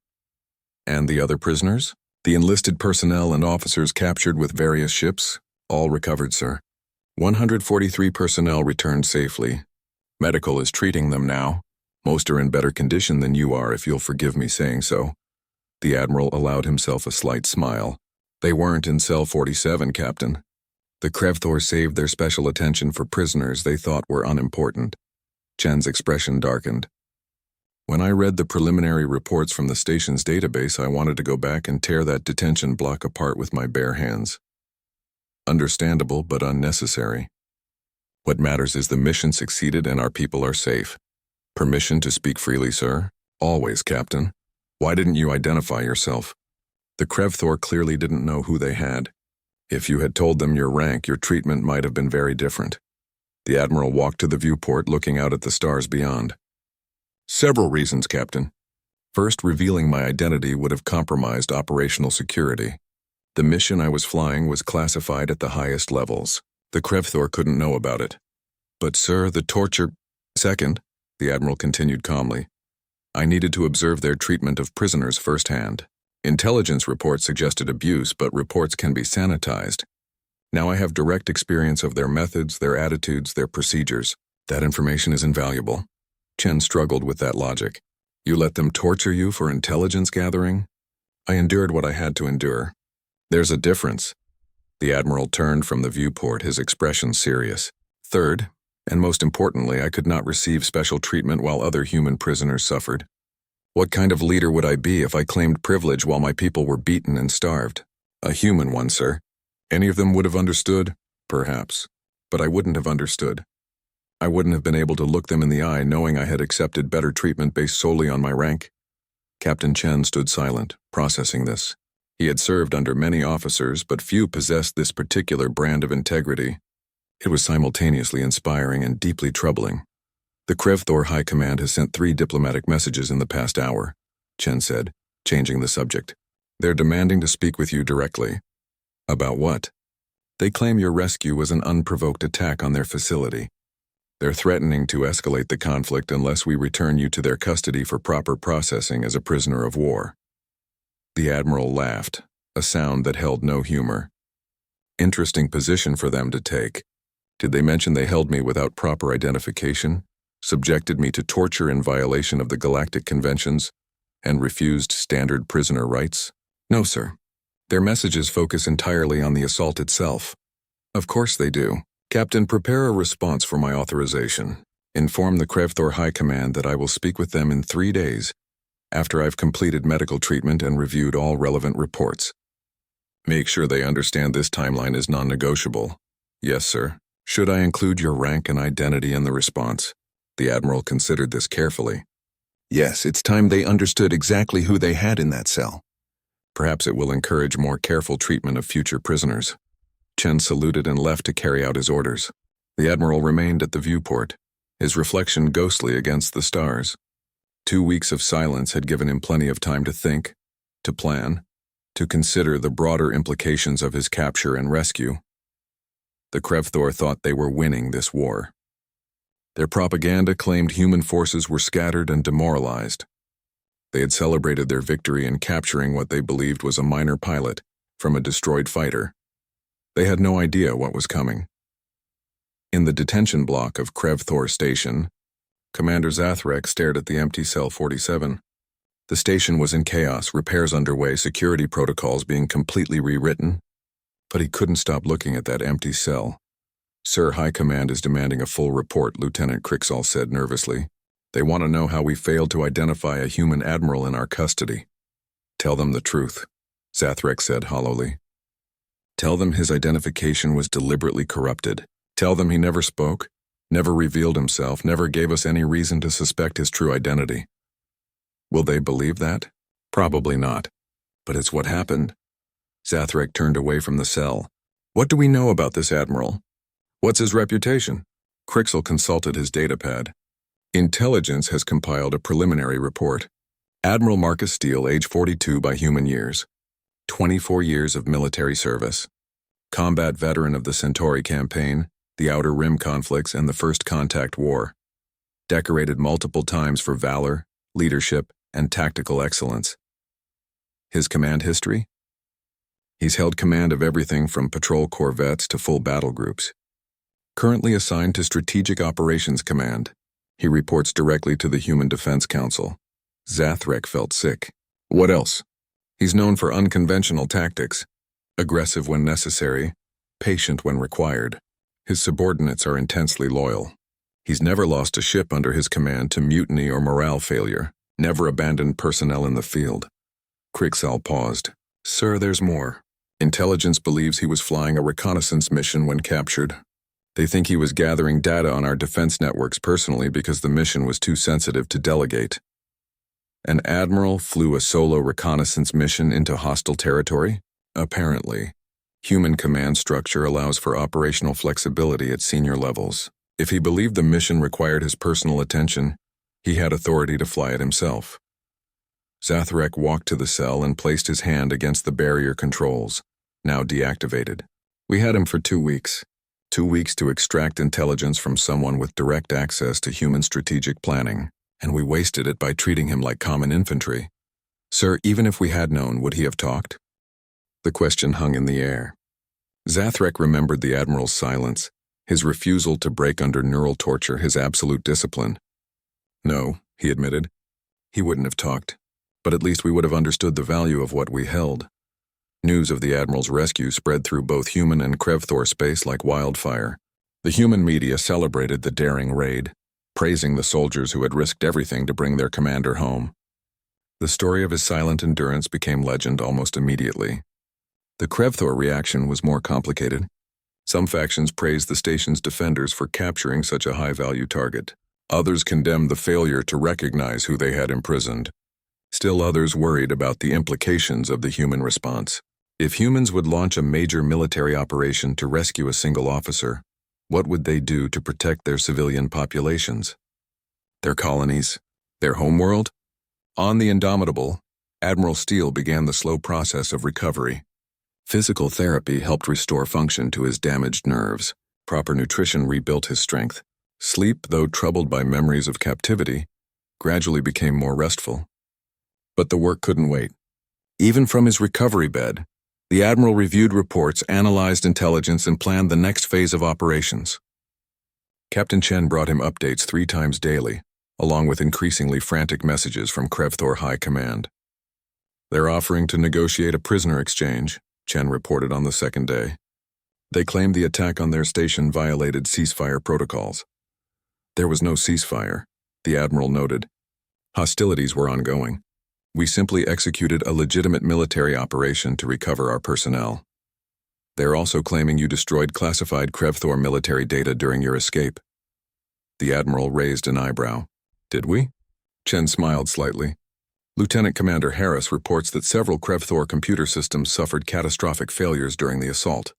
And the other prisoners? The enlisted personnel and officers captured with various ships? All recovered, sir. 143 personnel returned safely. Medical is treating them now. Most are in better condition than you are, if you'll forgive me saying so. The Admiral allowed himself a slight smile. They weren't in cell 47, Captain. The Krevthor saved their special attention for prisoners they thought were unimportant. Chen's expression darkened. When I read the preliminary reports from the station's database, I wanted to go back and tear that detention block apart with my bare hands. Understandable, but unnecessary. What matters is the mission succeeded and our people are safe. Permission to speak freely, sir? Always, Captain. Why didn't you identify yourself? The Krevthor clearly didn't know who they had. If you had told them your rank, your treatment might have been very different. The Admiral walked to the viewport, looking out at the stars beyond. Several reasons, Captain. First, revealing my identity would have compromised operational security. The mission I was flying was classified at the highest levels. The Krevthor couldn't know about it. But, sir, the torture... Second, the Admiral continued calmly, I needed to observe their treatment of prisoners firsthand. Intelligence reports suggested abuse, but reports can be sanitized. Now I have direct experience of their methods, their attitudes, their procedures. That information is invaluable. Chen struggled with that logic. You let them torture you for intelligence gathering? I endured what I had to endure. There's a difference. The Admiral turned from the viewport, his expression serious. Third, and most importantly, I could not receive special treatment while other human prisoners suffered. What kind of leader would I be if I claimed privilege while my people were beaten and starved? A human one, sir. Any of them would have understood? Perhaps. But I wouldn't have understood. I wouldn't have been able to look them in the eye knowing I had accepted better treatment based solely on my rank. Captain Chen stood silent, processing this. He had served under many officers, but few possessed this particular brand of integrity. It was simultaneously inspiring and deeply troubling. The Krevthor High Command has sent 3 diplomatic messages in the past hour, Chen said, changing the subject. They're demanding to speak with you directly. About what? They claim your rescue was an unprovoked attack on their facility. They're threatening to escalate the conflict unless we return you to their custody for proper processing as a prisoner of war. The Admiral laughed, a sound that held no humor. Interesting position for them to take. Did they mention they held me without proper identification, subjected me to torture in violation of the Galactic Conventions, and refused standard prisoner rights? No, sir. Their messages focus entirely on the assault itself. Of course they do. Captain, prepare a response for my authorization. Inform the Krevthor High Command that I will speak with them in 3 days, after I've completed medical treatment and reviewed all relevant reports. Make sure they understand this timeline is non-negotiable. Yes, sir. Should I include your rank and identity in the response? The Admiral considered this carefully. Yes, it's time they understood exactly who they had in that cell. Perhaps it will encourage more careful treatment of future prisoners. Chen saluted and left to carry out his orders. The Admiral remained at the viewport, his reflection ghostly against the stars. 2 weeks of silence had given him plenty of time to think, to plan, to consider the broader implications of his capture and rescue. The Krevthor thought they were winning this war. Their propaganda claimed human forces were scattered and demoralized. They had celebrated their victory in capturing what they believed was a minor pilot from a destroyed fighter. They had no idea what was coming. In the detention block of Krevthor Station, Commander Zathrek stared at the empty cell 47. The station was in chaos, repairs underway, security protocols being completely rewritten. But he couldn't stop looking at that empty cell. Sir, High Command is demanding a full report, Lieutenant Crixall said nervously. They want to know how we failed to identify a human admiral in our custody. Tell them the truth, Zathrek said hollowly. Tell them his identification was deliberately corrupted. Tell them he never spoke, never revealed himself, never gave us any reason to suspect his true identity. Will they believe that? Probably not. But it's what happened. Zathrek turned away from the cell. What do we know about this admiral? What's his reputation? Crixall consulted his datapad. Intelligence has compiled a preliminary report. Admiral Marcus Steele, age 42 by human years. 24 years of military service. Combat veteran of the Centauri campaign, the Outer Rim conflicts, and the First Contact War. Decorated multiple times for valor, leadership, and tactical excellence. His command history? He's held command of everything from patrol corvettes to full battle groups. Currently assigned to Strategic Operations Command, he reports directly to the Human Defense Council. Zathrek felt sick. What else? He's known for unconventional tactics, aggressive when necessary, patient when required. His subordinates are intensely loyal. He's never lost a ship under his command to mutiny or morale failure, never abandoned personnel in the field. Crixall paused. Sir, there's more. Intelligence believes he was flying a reconnaissance mission when captured. They think he was gathering data on our defense networks personally because the mission was too sensitive to delegate. An admiral flew a solo reconnaissance mission into hostile territory? Apparently. Human command structure allows for operational flexibility at senior levels. If he believed the mission required his personal attention, he had authority to fly it himself. Zathrek walked to the cell and placed his hand against the barrier controls, now deactivated. We had him for 2 weeks. 2 weeks to extract intelligence from someone with direct access to human strategic planning, and we wasted it by treating him like common infantry. Sir, even if we had known, would he have talked? The question hung in the air. Zathrek remembered the Admiral's silence, his refusal to break under neural torture, his absolute discipline. No, he admitted. He wouldn't have talked, but at least we would have understood the value of what we held. News of the Admiral's rescue spread through both human and Krevthor space like wildfire. The human media celebrated the daring raid, praising the soldiers who had risked everything to bring their commander home. The story of his silent endurance became legend almost immediately. The Krevthor reaction was more complicated. Some factions praised the station's defenders for capturing such a high-value target. Others condemned the failure to recognize who they had imprisoned. Still others worried about the implications of the human response. If humans would launch a major military operation to rescue a single officer, what would they do to protect their civilian populations? Their colonies? Their homeworld? On the Indomitable, Admiral Steele began the slow process of recovery. Physical therapy helped restore function to his damaged nerves. Proper nutrition rebuilt his strength. Sleep, though troubled by memories of captivity, gradually became more restful. But the work couldn't wait. Even from his recovery bed, the Admiral reviewed reports, analyzed intelligence, and planned the next phase of operations. Captain Chen brought him updates 3 times daily, along with increasingly frantic messages from Krevthor High Command. They're offering to negotiate a prisoner exchange, Chen reported on the second day. They claimed the attack on their station violated ceasefire protocols. There was no ceasefire, the Admiral noted. Hostilities were ongoing. We simply executed a legitimate military operation to recover our personnel. They're also claiming you destroyed classified Krevthor military data during your escape. The Admiral raised an eyebrow. Did we? Chen smiled slightly. Lieutenant Commander Harris reports that several Krevthor computer systems suffered catastrophic failures during the assault.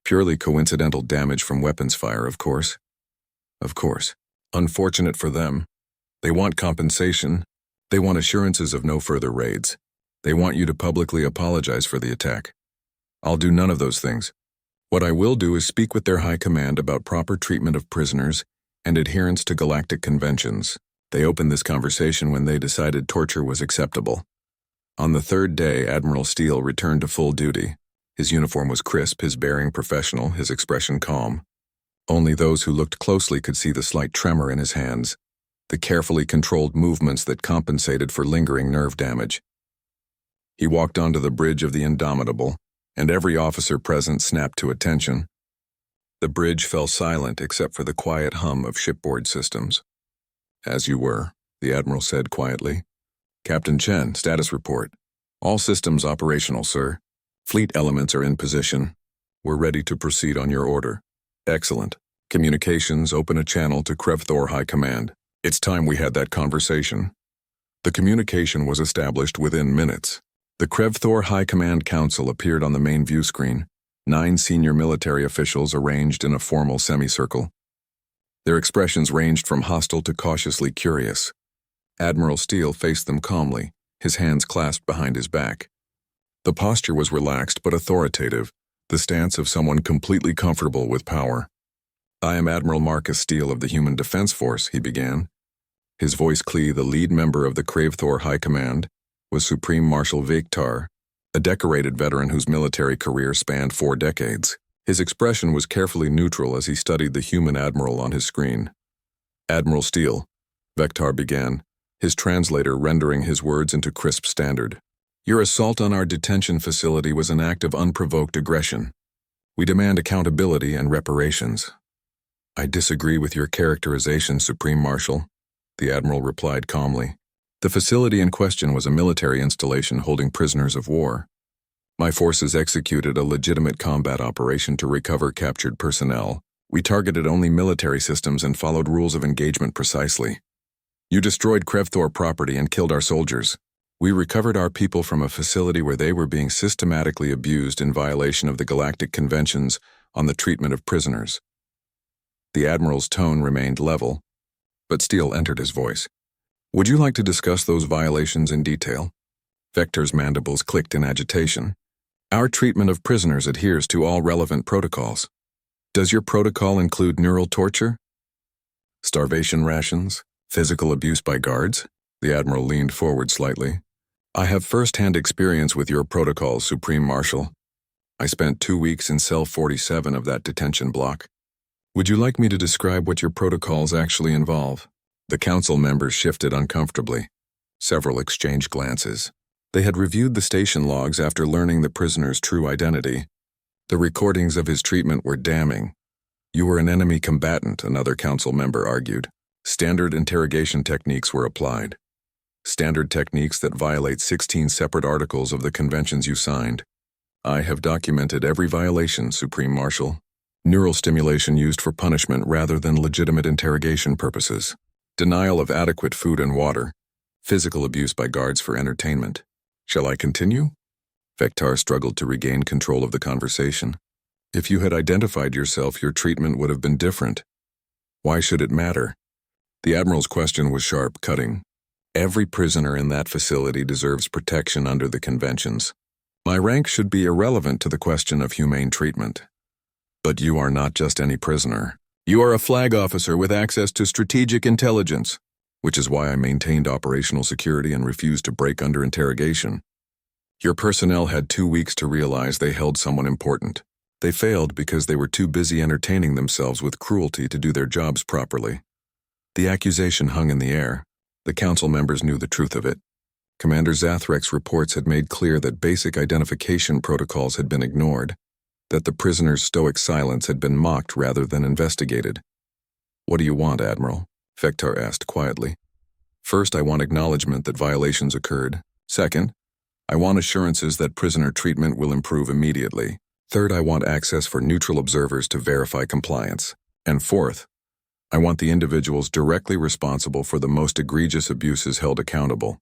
Purely coincidental damage from weapons fire, of course. Of course. Unfortunate for them. They want compensation. They want assurances of no further raids. They want you to publicly apologize for the attack. I'll do none of those things. What I will do is speak with their high command about proper treatment of prisoners and adherence to galactic conventions. They opened this conversation when they decided torture was acceptable. On the 3rd day, Admiral Steele returned to full duty. His uniform was crisp, his bearing professional, his expression calm. Only those who looked closely could see the slight tremor in his hands, the carefully controlled movements that compensated for lingering nerve damage. He walked onto the bridge of the Indomitable, and every officer present snapped to attention. The bridge fell silent except for the quiet hum of shipboard systems. As you were, the Admiral said quietly. Captain Chen, status report. All systems operational, sir. Fleet elements are in position. We're ready to proceed on your order. Excellent. Communications, open a channel to Krevthor High Command. It's time we had that conversation. The communication was established within minutes. The Krevthor High Command Council appeared on the main view screen, 9 senior military officials arranged in a formal semicircle. Their expressions ranged from hostile to cautiously curious. Admiral Steele faced them calmly, his hands clasped behind his back. The posture was relaxed but authoritative, the stance of someone completely comfortable with power. I am Admiral Marcus Steele of the Human Defense Force, he began. His voice clear, the lead member of the Krevthor High Command, was Supreme Marshal Viktar, a decorated veteran whose military career spanned 4 decades. His expression was carefully neutral as he studied the human admiral on his screen. Admiral Steele, Viktar began, his translator rendering his words into crisp standard. Your assault on our detention facility was an act of unprovoked aggression. We demand accountability and reparations. I disagree with your characterization, Supreme Marshal, the Admiral replied calmly. The facility in question was a military installation holding prisoners of war. My forces executed a legitimate combat operation to recover captured personnel. We targeted only military systems and followed rules of engagement precisely. You destroyed Krevthor property and killed our soldiers. We recovered our people from a facility where they were being systematically abused in violation of the galactic conventions on the treatment of prisoners. The Admiral's tone remained level, but steel entered his voice. Would you like to discuss those violations in detail? Vector's mandibles clicked in agitation. Our treatment of prisoners adheres to all relevant protocols. Does your protocol include neural torture? Starvation rations? Physical abuse by guards? The Admiral leaned forward slightly. I have first-hand experience with your protocols, Supreme Marshal. I spent 2 weeks in cell 47 of that detention block. Would you like me to describe what your protocols actually involve? The council members shifted uncomfortably. Several exchanged glances. They had reviewed the station logs after learning the prisoner's true identity. The recordings of his treatment were damning. You were an enemy combatant, another council member argued. Standard interrogation techniques were applied. Standard techniques that violate 16 separate articles of the conventions you signed. I have documented every violation, Supreme Marshal. Neural stimulation used for punishment rather than legitimate interrogation purposes. Denial of adequate food and water. Physical abuse by guards for entertainment. Shall I continue? Vector struggled to regain control of the conversation. If you had identified yourself, your treatment would have been different. Why should it matter? The Admiral's question was sharp, cutting. Every prisoner in that facility deserves protection under the conventions. My rank should be irrelevant to the question of humane treatment. But you are not just any prisoner. You are a flag officer with access to strategic intelligence, which is why I maintained operational security and refused to break under interrogation. Your personnel had 2 weeks to realize they held someone important. They failed because they were too busy entertaining themselves with cruelty to do their jobs properly. The accusation hung in the air. The council members knew the truth of it. Commander Zathrek's reports had made clear that basic identification protocols had been ignored, that the prisoner's stoic silence had been mocked rather than investigated. What do you want, Admiral? Vector asked quietly. First, I want acknowledgement that violations occurred. Second, I want assurances that prisoner treatment will improve immediately. Third, I want access for neutral observers to verify compliance. And fourth, I want the individuals directly responsible for the most egregious abuses held accountable.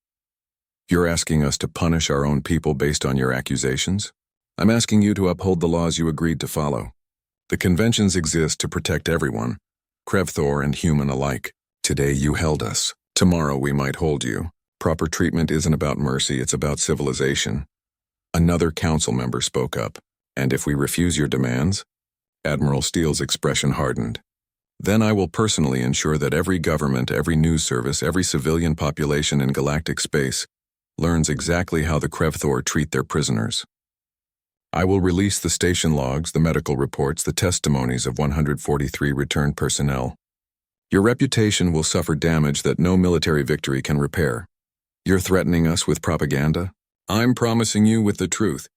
You're asking us to punish our own people based on your accusations? I'm asking you to uphold the laws you agreed to follow. The conventions exist to protect everyone, Krevthor and human alike. Today you held us. Tomorrow we might hold you. Proper treatment isn't about mercy, it's about civilization. Another council member spoke up. And if we refuse your demands? Admiral Steele's expression hardened. Then I will personally ensure that every government, every news service, every civilian population in galactic space learns exactly how the Krevthor treat their prisoners. I will release the station logs, the medical reports, the testimonies of 143 returned personnel. Your reputation will suffer damage that no military victory can repair. You're threatening us with propaganda? I'm promising you with the truth.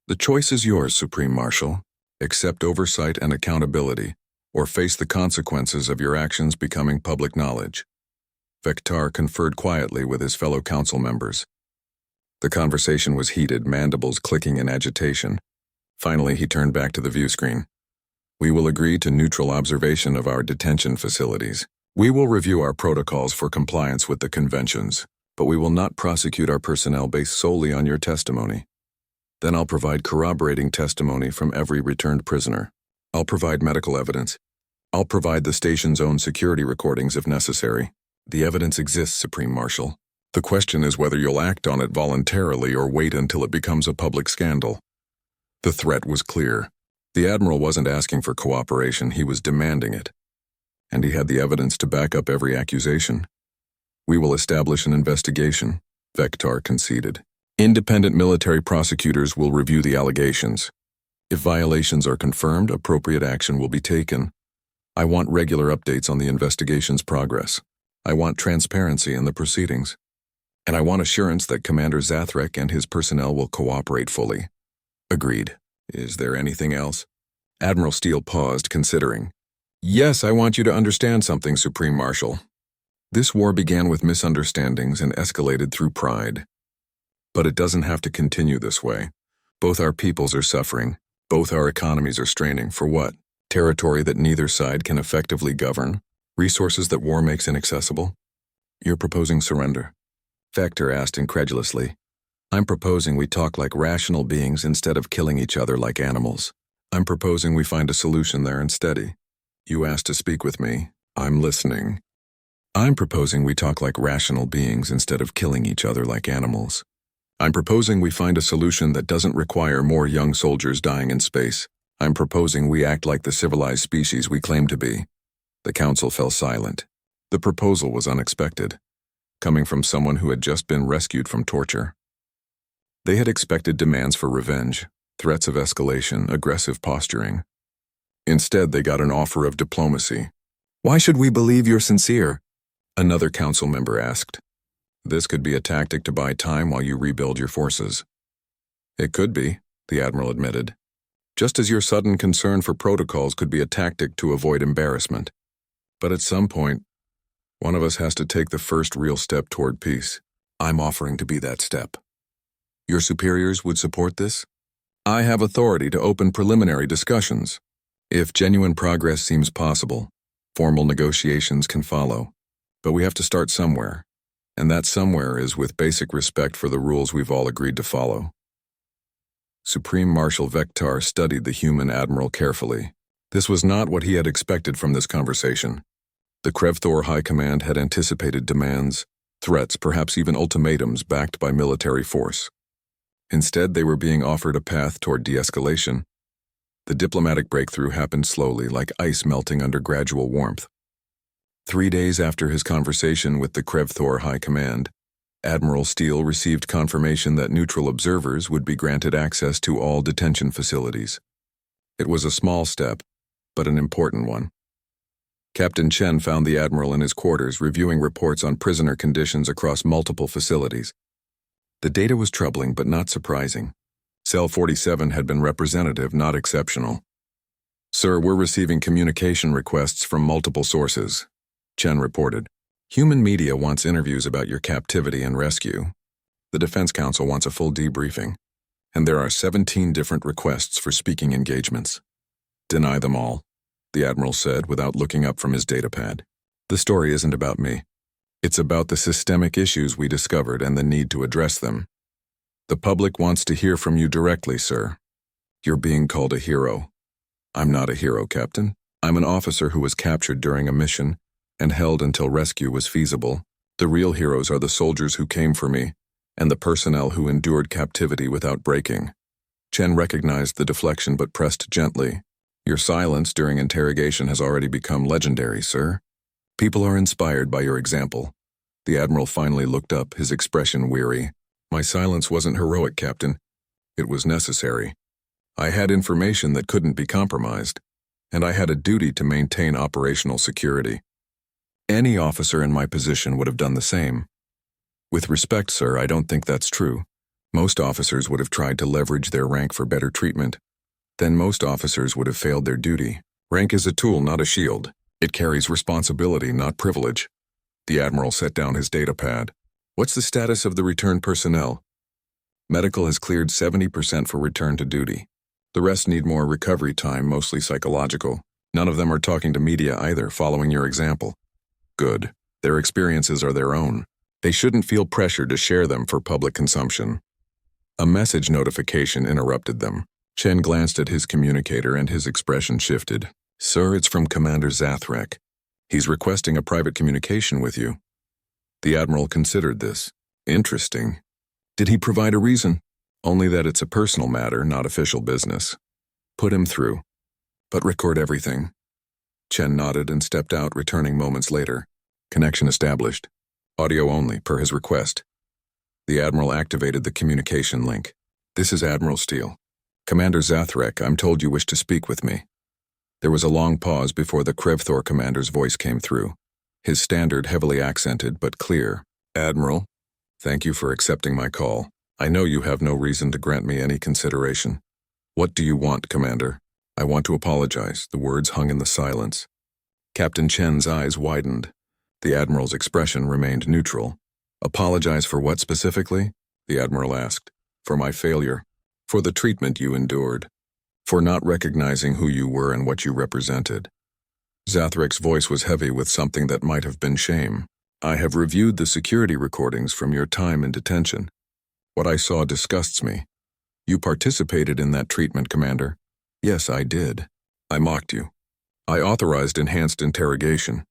The choice is yours, Supreme Marshal. Accept oversight and accountability, or face the consequences of your actions becoming public knowledge. Vector conferred quietly with his fellow council members. The conversation was heated, mandibles clicking in agitation. Finally, he turned back to the view screen. We will agree to neutral observation of our detention facilities. We will review our protocols for compliance with the conventions, but we will not prosecute our personnel based solely on your testimony. Then I'll provide corroborating testimony from every returned prisoner. I'll provide medical evidence. I'll provide the station's own security recordings if necessary. The evidence exists, Supreme Marshal. The question is whether you'll act on it voluntarily or wait until it becomes a public scandal. The threat was clear. The Admiral wasn't asking for cooperation, he was demanding it. And he had the evidence to back up every accusation. We will establish an investigation, Vector conceded. Independent military prosecutors will review the allegations. If violations are confirmed, appropriate action will be taken. I want regular updates on the investigation's progress. I want transparency in the proceedings. And I want assurance that Commander Zathrek and his personnel will cooperate fully. Agreed. Is there anything else? Admiral Steele paused, considering. Yes, I want you to understand something, Supreme Marshal. This war began with misunderstandings and escalated through pride. But it doesn't have to continue this way. Both our peoples are suffering. Both our economies are straining. For what? Territory that neither side can effectively govern? Resources that war makes inaccessible? You're proposing surrender? Vector asked incredulously. I'm proposing we talk like rational beings instead of killing each other like animals. I'm proposing we find a solution there and steady. You asked to speak with me. I'm listening. I'm proposing we talk like rational beings instead of killing each other like animals. I'm proposing we find a solution that doesn't require more young soldiers dying in space. I'm proposing we act like the civilized species we claim to be. The council fell silent. The proposal was unexpected, coming from someone who had just been rescued from torture. They had expected demands for revenge, threats of escalation, aggressive posturing. Instead, they got an offer of diplomacy. Why should we believe you're sincere? Another council member asked. This could be a tactic to buy time while you rebuild your forces. It could be, the admiral admitted. Just as your sudden concern for protocols could be a tactic to avoid embarrassment. But at some point, one of us has to take the first real step toward peace. I'm offering to be that step. Your superiors would support this? I have authority to open preliminary discussions. If genuine progress seems possible, formal negotiations can follow. But we have to start somewhere, and that somewhere is with basic respect for the rules we've all agreed to follow. Supreme Marshal Vectar studied the human admiral carefully. This was not what he had expected from this conversation. The Krevthor High Command had anticipated demands, threats, perhaps even ultimatums backed by military force. Instead, they were being offered a path toward de-escalation. The diplomatic breakthrough happened slowly, like ice melting under gradual warmth. 3 days after his conversation with the Krevthor High Command, Admiral Steele received confirmation that neutral observers would be granted access to all detention facilities. It was a small step, but an important one. Captain Chen found the admiral in his quarters reviewing reports on prisoner conditions across multiple facilities. The data was troubling but not surprising. Cell 47 had been representative, not exceptional. Sir, we're receiving communication requests from multiple sources, Chen reported. Human media wants interviews about your captivity and rescue. The Defense Council wants a full debriefing. And there are 17 different requests for speaking engagements. Deny them all, the Admiral said without looking up from his datapad. The story isn't about me. It's about the systemic issues we discovered and the need to address them. The public wants to hear from you directly, sir. You're being called a hero. I'm not a hero, Captain. I'm an officer who was captured during a mission and held until rescue was feasible. The real heroes are the soldiers who came for me and the personnel who endured captivity without breaking. Chen recognized the deflection but pressed gently. Your silence during interrogation has already become legendary, sir. People are inspired by your example. The Admiral finally looked up, his expression weary. My silence wasn't heroic, Captain. It was necessary. I had information that couldn't be compromised, and I had a duty to maintain operational security. Any officer in my position would have done the same. With respect, sir, I don't think that's true. Most officers would have tried to leverage their rank for better treatment. Then most officers would have failed their duty. Rank is a tool, not a shield. It carries responsibility, not privilege. The Admiral set down his datapad. What's the status of the returned personnel? Medical has cleared 70% for return to duty. The rest need more recovery time, mostly psychological. None of them are talking to media either, following your example. Good. Their experiences are their own. They shouldn't feel pressure to share them for public consumption. A message notification interrupted them. Chen glanced at his communicator and his expression shifted. Sir, it's from Commander Zathrek. He's requesting a private communication with you. The Admiral considered this. Interesting. Did he provide a reason? Only that it's a personal matter, not official business. Put him through. But record everything. Chen nodded and stepped out, returning moments later. Connection established. Audio only, per his request. The Admiral activated the communication link. This is Admiral Steele. Commander Zathrek, I'm told you wish to speak with me. There was a long pause before the Krevthor commander's voice came through. His standard, heavily accented, but clear. Admiral, thank you for accepting my call. I know you have no reason to grant me any consideration. What do you want, Commander? I want to apologize. The words hung in the silence. Captain Chen's eyes widened. The Admiral's expression remained neutral. Apologize for what specifically? The Admiral asked. For my failure. For the treatment you endured. For not recognizing who you were and what you represented. Zathrek's voice was heavy with something that might have been shame. I have reviewed the security recordings from your time in detention. What I saw disgusts me. You participated in that treatment, Commander. Yes, I did. I mocked you. I authorized enhanced interrogation.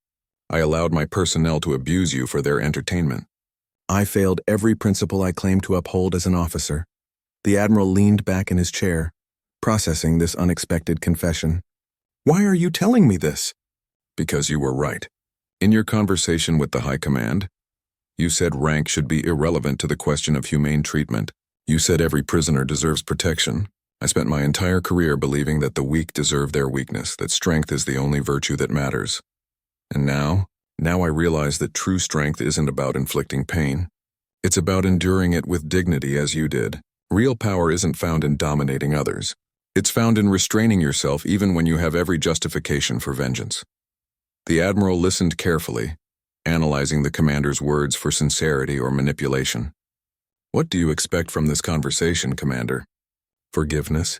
I allowed my personnel to abuse you for their entertainment. I failed every principle I claimed to uphold as an officer. The Admiral leaned back in his chair, processing this unexpected confession. Why are you telling me this? Because you were right. In your conversation with the High Command, you said rank should be irrelevant to the question of humane treatment. You said every prisoner deserves protection. I spent my entire career believing that the weak deserve their weakness, that strength is the only virtue that matters. And now I realize that true strength isn't about inflicting pain. It's about enduring it with dignity as you did. Real power isn't found in dominating others. It's found in restraining yourself even when you have every justification for vengeance. The Admiral listened carefully, analyzing the commander's words for sincerity or manipulation. What do you expect from this conversation, Commander? Forgiveness?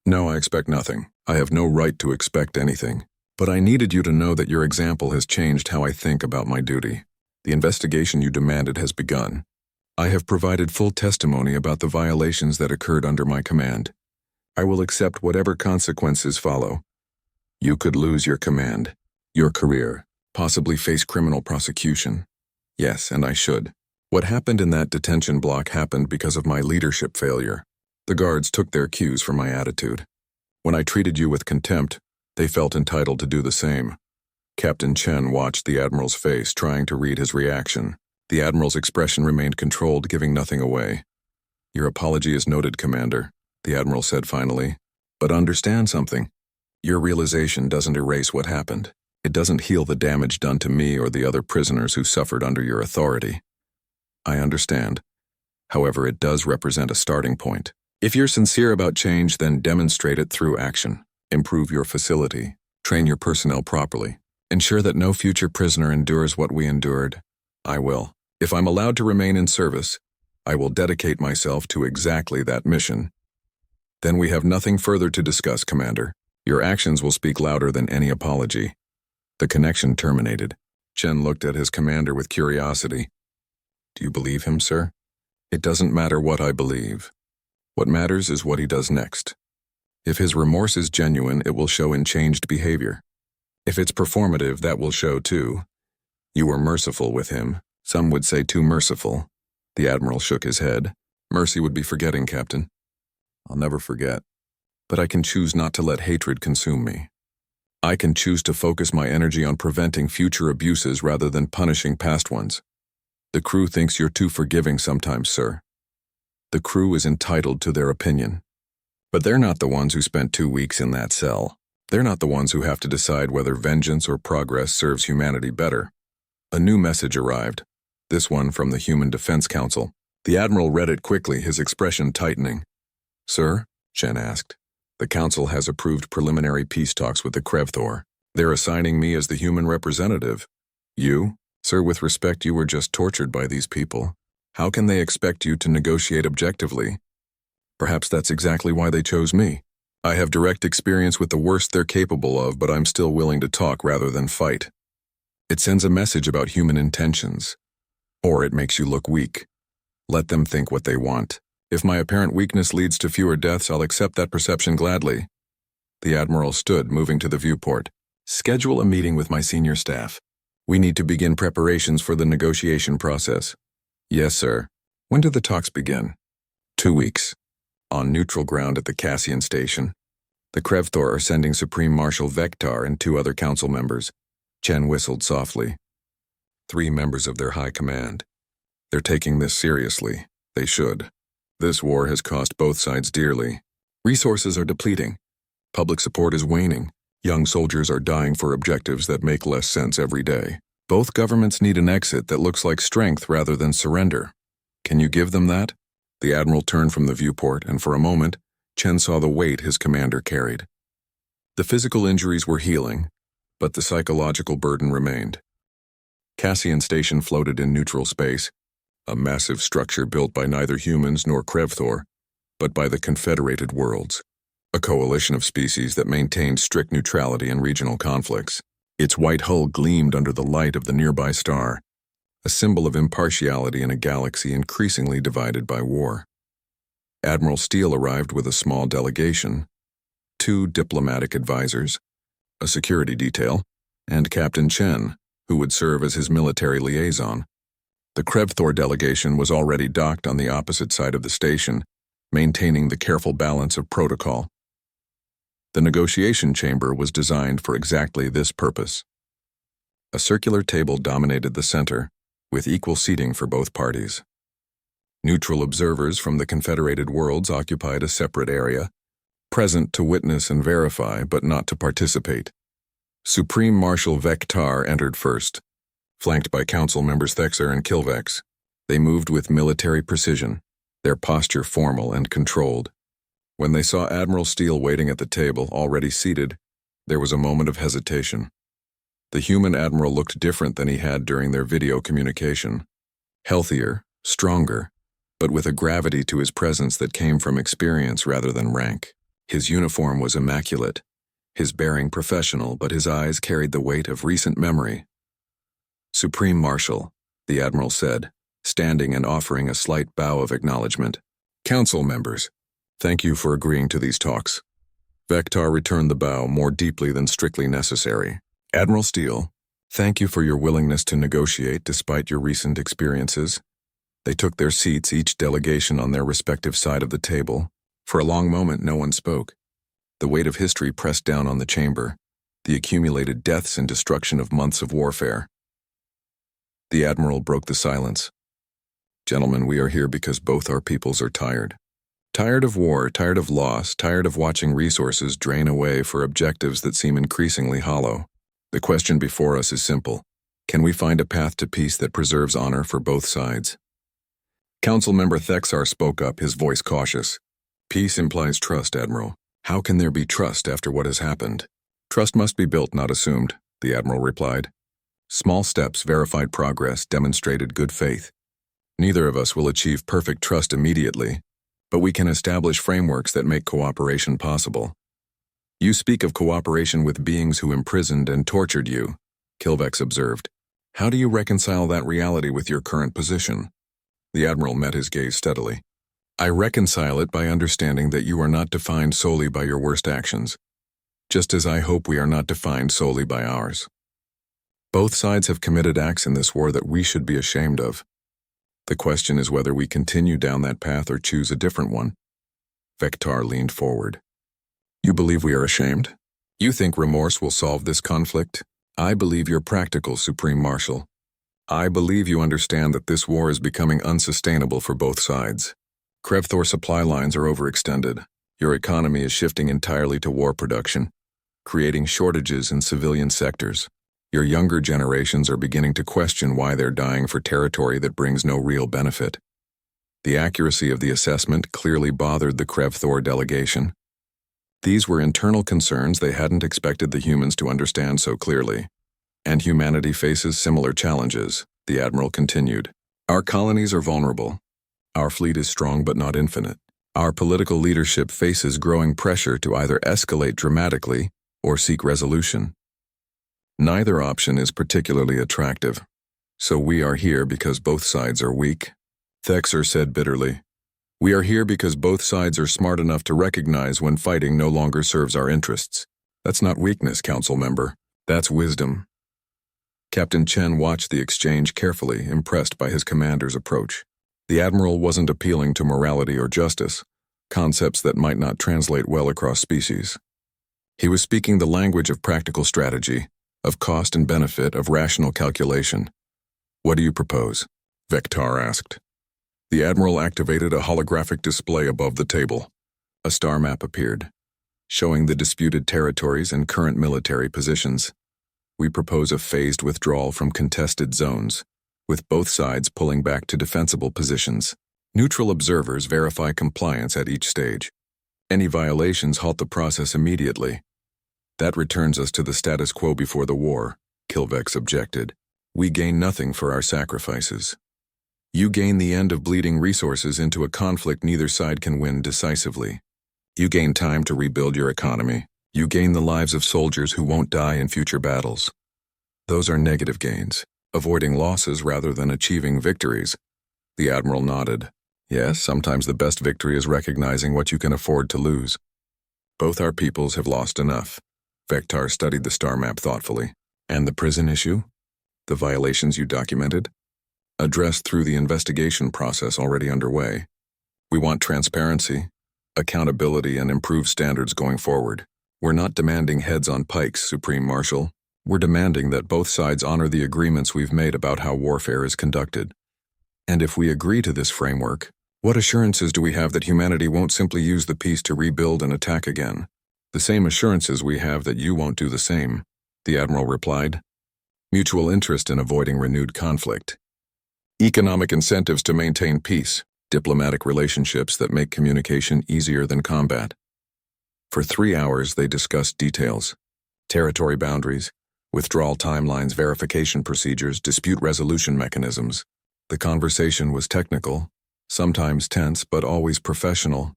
No, I expect nothing. I have no right to expect anything. But I needed you to know that your example has changed how I think about my duty. The investigation you demanded has begun. I have provided full testimony about the violations that occurred under my command. I will accept whatever consequences follow. You could lose your command, your career, possibly face criminal prosecution. Yes, and I should. What happened in that detention block happened because of my leadership failure. The guards took their cues from my attitude. When I treated you with contempt, they felt entitled to do the same. Captain Chen watched the Admiral's face, trying to read his reaction. The Admiral's expression remained controlled, giving nothing away. Your apology is noted, Commander, the Admiral said finally. But understand something. Your realization doesn't erase what happened. It doesn't heal the damage done to me or the other prisoners who suffered under your authority. I understand. However, it does represent a starting point. If you're sincere about change, then demonstrate it through action. Improve your facility. Train your personnel properly. Ensure that no future prisoner endures what we endured. I will. If I'm allowed to remain in service, I will dedicate myself to exactly that mission. Then we have nothing further to discuss, Commander. Your actions will speak louder than any apology. The connection terminated. Chen looked at his commander with curiosity. Do you believe him, sir? It doesn't matter what I believe. What matters is what he does next. If his remorse is genuine, it will show in changed behavior. If it's performative, that will show too. You were merciful with him. Some would say too merciful. The Admiral shook his head. Mercy would be forgetting, Captain. I'll never forget. But I can choose not to let hatred consume me. I can choose to focus my energy on preventing future abuses rather than punishing past ones. The crew thinks you're too forgiving sometimes, sir. The crew is entitled to their opinion. But they're not the ones who spent 2 weeks in that cell. They're not the ones who have to decide whether vengeance or progress serves humanity better. A new message arrived. This one from the Human Defense Council. The Admiral read it quickly, his expression tightening. Sir? Chen asked. The Council has approved preliminary peace talks with the Krevthor. They're assigning me as the human representative. You? Sir, with respect, you were just tortured by these people. How can they expect you to negotiate objectively? Perhaps that's exactly why they chose me. I have direct experience with the worst they're capable of, but I'm still willing to talk rather than fight. It sends a message about human intentions. Or it makes you look weak. Let them think what they want. If my apparent weakness leads to fewer deaths, I'll accept that perception gladly. The Admiral stood, moving to the viewport. Schedule a meeting with my senior staff. We need to begin preparations for the negotiation process. Yes, sir. When do the talks begin? 2 weeks. On neutral ground at the Cassian station. The Krevthor are sending Supreme Marshal Vektar and 2 other council members. Chen whistled softly. 3 members of their high command. They're taking this seriously. They should. This war has cost both sides dearly. Resources are depleting. Public support is waning. Young soldiers are dying for objectives that make less sense every day. Both governments need an exit that looks like strength rather than surrender. Can you give them that? The Admiral turned from the viewport, and for a moment, Chen saw the weight his commander carried. The physical injuries were healing, but the psychological burden remained. Cassian Station floated in neutral space, a massive structure built by neither humans nor Krevthor, but by the Confederated Worlds, a coalition of species that maintained strict neutrality in regional conflicts. Its white hull gleamed under the light of the nearby star, a symbol of impartiality in a galaxy increasingly divided by war. Admiral Steele arrived with a small delegation, 2 diplomatic advisors, a security detail, and Captain Chen, who would serve as his military liaison. The Krevthor delegation was already docked on the opposite side of the station, maintaining the careful balance of protocol. The negotiation chamber was designed for exactly this purpose. A circular table dominated the center, with equal seating for both parties. Neutral observers from the Confederated Worlds occupied a separate area, present to witness and verify, but not to participate. Supreme Marshal Vektar entered first, flanked by council members Thexer and Kilvex. They moved with military precision, their posture formal and controlled. When they saw Admiral Steele waiting at the table, already seated, there was a moment of hesitation. The human admiral looked different than he had during their video communication. Healthier, stronger, but with a gravity to his presence that came from experience rather than rank. His uniform was immaculate, his bearing professional, but his eyes carried the weight of recent memory. "Supreme Marshal," the admiral said, standing and offering a slight bow of acknowledgement. "Council members, thank you for agreeing to these talks." Vektar returned the bow more deeply than strictly necessary. "Admiral Steele, thank you for your willingness to negotiate despite your recent experiences." They took their seats, each delegation on their respective side of the table. For a long moment, no one spoke. The weight of history pressed down on the chamber, the accumulated deaths and destruction of months of warfare. The admiral broke the silence. "Gentlemen, we are here because both our peoples are tired. Tired of war, tired of loss, tired of watching resources drain away for objectives that seem increasingly hollow. The question before us is simple. Can we find a path to peace that preserves honor for both sides?" Council member Thexar spoke up, his voice cautious. "Peace implies trust, Admiral. How can there be trust after what has happened?" "Trust must be built, not assumed," the admiral replied. "Small steps, verified progress, demonstrated good faith. Neither of us will achieve perfect trust immediately, but we can establish frameworks that make cooperation possible." "You speak of cooperation with beings who imprisoned and tortured you," Kilvex observed. "How do you reconcile that reality with your current position?" The admiral met his gaze steadily. "I reconcile it by understanding that you are not defined solely by your worst actions, just as I hope we are not defined solely by ours. Both sides have committed acts in this war that we should be ashamed of. The question is whether we continue down that path or choose a different one." Vektar leaned forward. "You believe we are ashamed? You think remorse will solve this conflict? I believe you're practical, Supreme Marshal. I believe you understand that this war is becoming unsustainable for both sides. Krevthor supply lines are overextended. Your economy is shifting entirely to war production, creating shortages in civilian sectors. Your younger generations are beginning to question why they're dying for territory that brings no real benefit." The accuracy of the assessment clearly bothered the Krevthor delegation. These were internal concerns they hadn't expected the humans to understand so clearly. "And humanity faces similar challenges," the admiral continued. "Our colonies are vulnerable. Our fleet is strong but not infinite. Our political leadership faces growing pressure to either escalate dramatically or seek resolution. Neither option is particularly attractive. So we are here because both sides are weak," Thexer said bitterly. "We are here because both sides are smart enough to recognize when fighting no longer serves our interests. That's not weakness, council member. That's wisdom." Captain Chen watched the exchange carefully, impressed by his commander's approach. The admiral wasn't appealing to morality or justice, concepts that might not translate well across species. He was speaking the language of practical strategy, of cost and benefit, of rational calculation. "What do you propose?" Vektar asked. The admiral activated a holographic display above the table. A star map appeared, showing the disputed territories and current military positions. "We propose a phased withdrawal from contested zones, with both sides pulling back to defensible positions. Neutral observers verify compliance at each stage. Any violations halt the process immediately. That returns us to the status quo before the war," Kilvex objected. "We gain nothing for our sacrifices. You gain the end of bleeding resources into a conflict neither side can win decisively. You gain time to rebuild your economy. You gain the lives of soldiers who won't die in future battles. Those are negative gains, avoiding losses rather than achieving victories." The admiral nodded. "Yes, sometimes the best victory is recognizing what you can afford to lose. Both our peoples have lost enough. Vektar studied the star map thoughtfully. And the prison issue? The violations you documented? Addressed through the investigation process already underway. We want transparency, accountability, and improved standards going forward. We're not demanding heads on pikes, Supreme Marshal. We're demanding that both sides honor the agreements we've made about how warfare is conducted. And if we agree to this framework, what assurances do we have that humanity won't simply use the peace to rebuild and attack again? The same assurances we have that you won't do the same, the Admiral replied. Mutual interest in avoiding renewed conflict. Economic incentives to maintain peace. Diplomatic relationships that make communication easier than combat. For 3 hours, they discussed details. Territory boundaries, withdrawal timelines, verification procedures, dispute resolution mechanisms. The conversation was technical, sometimes tense, but always professional.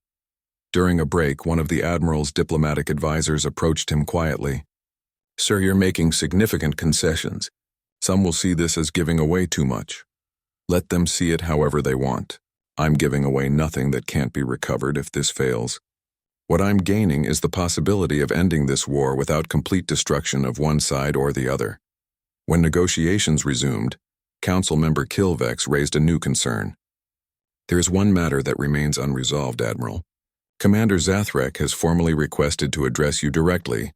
During a break, one of the Admiral's diplomatic advisors approached him quietly. Sir, you're making significant concessions. Some will see this as giving away too much. Let them see it however they want. I'm giving away nothing that can't be recovered if this fails. What I'm gaining is the possibility of ending this war without complete destruction of one side or the other. When negotiations resumed, Council Member Kilvex raised a new concern. There is one matter that remains unresolved, Admiral. Commander Zathrek has formally requested to address you directly.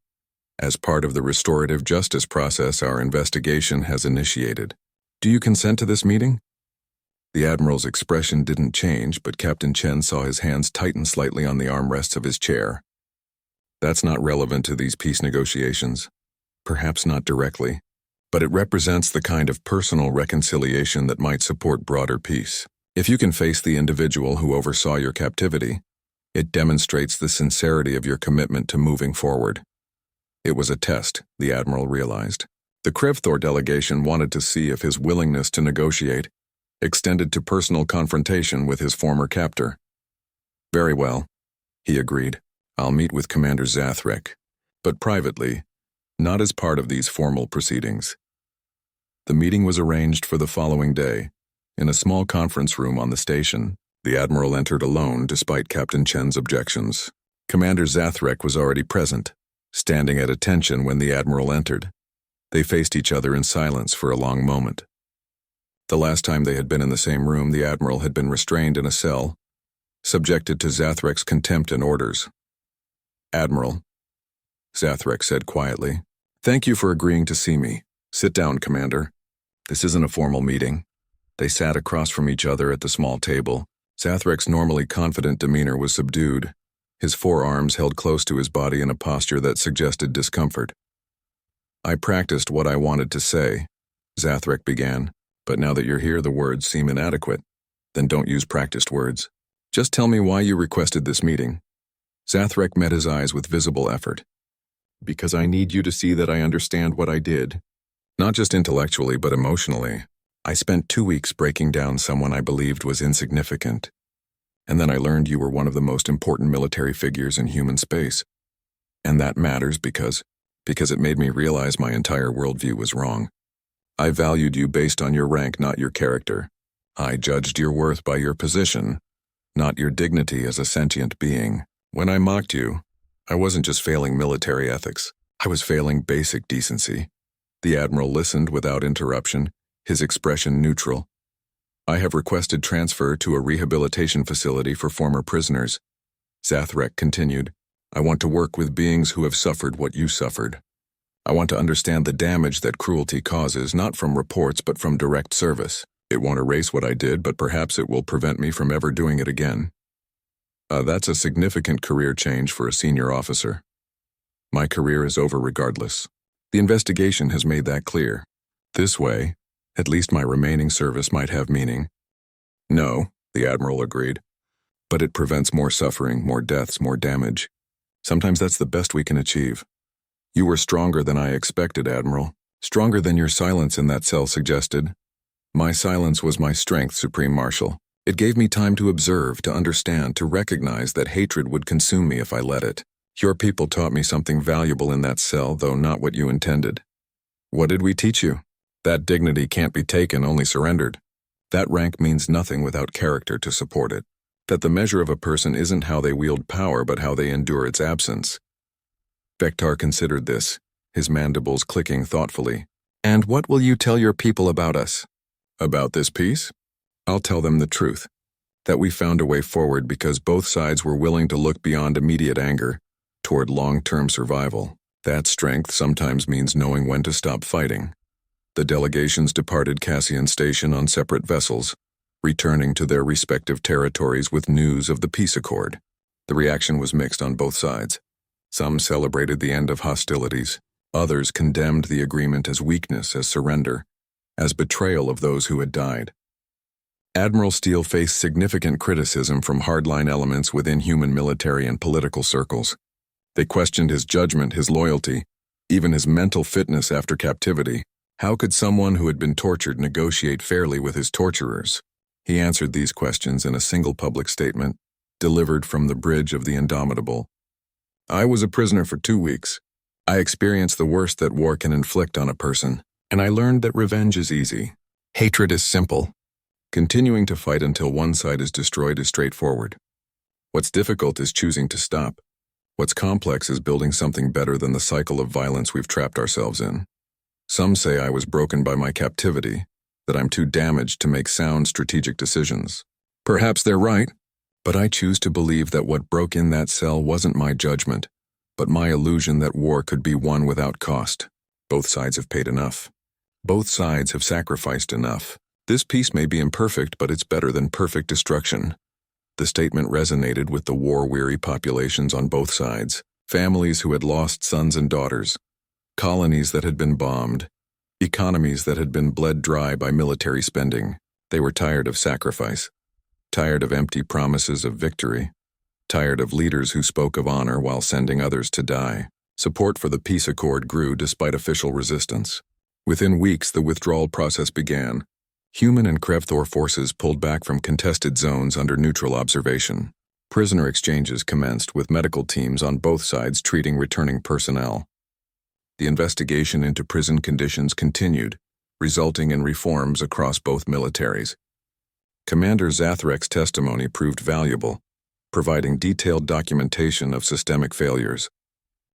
As part of the restorative justice process our investigation has initiated. Do you consent to this meeting? The Admiral's expression didn't change, but Captain Chen saw his hands tighten slightly on the armrests of his chair. That's not relevant to these peace negotiations. Perhaps not directly, but it represents the kind of personal reconciliation that might support broader peace. If you can face the individual who oversaw your captivity, it demonstrates the sincerity of your commitment to moving forward. It was a test, the Admiral realized. The Krevthor delegation wanted to see if his willingness to negotiate extended to personal confrontation with his former captor. Very well, he agreed. I'll meet with Commander Zathrek, but privately, not as part of these formal proceedings. The meeting was arranged for the following day. In a small conference room on the station, the Admiral entered alone despite Captain Chen's objections. Commander Zathrek was already present, standing at attention when the Admiral entered. They faced each other in silence for a long moment. The last time they had been in the same room, the Admiral had been restrained in a cell, subjected to Zathrek's contempt and orders. Admiral, Zathrek said quietly, thank you for agreeing to see me. Sit down, Commander. This isn't a formal meeting. They sat across from each other at the small table. Zathrek's normally confident demeanor was subdued, his forearms held close to his body in a posture that suggested discomfort. I practiced what I wanted to say, Zathrek began. But now that you're here, the words seem inadequate. Then don't use practiced words. Just tell me why you requested this meeting. Zathrek met his eyes with visible effort. Because I need you to see that I understand what I did. Not just intellectually, but emotionally. I spent 2 weeks breaking down someone I believed was insignificant. And then I learned you were one of the most important military figures in human space. And that matters because it made me realize my entire worldview was wrong. I valued you based on your rank, not your character. I judged your worth by your position, not your dignity as a sentient being. When I mocked you, I wasn't just failing military ethics. I was failing basic decency. The Admiral listened without interruption, his expression neutral. I have requested transfer to a rehabilitation facility for former prisoners. Zathrek continued. I want to work with beings who have suffered what you suffered. I want to understand the damage that cruelty causes, not from reports but from direct service. It won't erase what I did, but perhaps it will prevent me from ever doing it again. That's a significant career change for a senior officer. My career is over regardless. The investigation has made that clear. This way, at least my remaining service might have meaning. No, the Admiral agreed. But it prevents more suffering, more deaths, more damage. Sometimes that's the best we can achieve. You were stronger than I expected, Admiral. Stronger than your silence in that cell suggested. My silence was my strength, Supreme Marshal. It gave me time to observe, to understand, to recognize that hatred would consume me if I let it. Your people taught me something valuable in that cell, though not what you intended. What did we teach you? That dignity can't be taken, only surrendered. That rank means nothing without character to support it. That the measure of a person isn't how they wield power, but how they endure its absence. Vektar considered this, his mandibles clicking thoughtfully. "And what will you tell your people about us?" "About this peace? I'll tell them the truth. That we found a way forward because both sides were willing to look beyond immediate anger toward long-term survival. That strength sometimes means knowing when to stop fighting." The delegations departed Cassian Station on separate vessels, returning to their respective territories with news of the peace accord. The reaction was mixed on both sides. Some celebrated the end of hostilities. Others condemned the agreement as weakness, as surrender, as betrayal of those who had died. Admiral Steele faced significant criticism from hardline elements within human military and political circles. They questioned his judgment, his loyalty, even his mental fitness after captivity. How could someone who had been tortured negotiate fairly with his torturers? He answered these questions in a single public statement, delivered from the bridge of the Indomitable. "I was a prisoner for 2 weeks. I experienced the worst that war can inflict on a person, and I learned that revenge is easy. Hatred is simple. Continuing to fight until one side is destroyed is straightforward. What's difficult is choosing to stop. What's complex is building something better than the cycle of violence we've trapped ourselves in. Some say I was broken by my captivity, that I'm too damaged to make sound strategic decisions. Perhaps they're right, but I choose to believe that what broke in that cell wasn't my judgment, but my illusion that war could be won without cost. Both sides have paid enough. Both sides have sacrificed enough. This peace may be imperfect, but it's better than perfect destruction." The statement resonated with the war-weary populations on both sides, families who had lost sons and daughters, colonies that had been bombed, economies that had been bled dry by military spending. They were tired of sacrifice, tired of empty promises of victory, tired of leaders who spoke of honor while sending others to die. Support for the peace accord grew despite official resistance. Within weeks, the withdrawal process began. Human and Krevthor forces pulled back from contested zones under neutral observation. Prisoner exchanges commenced with medical teams on both sides treating returning personnel. The investigation into prison conditions continued, resulting in reforms across both militaries. Commander Zathrek's testimony proved valuable, providing detailed documentation of systemic failures.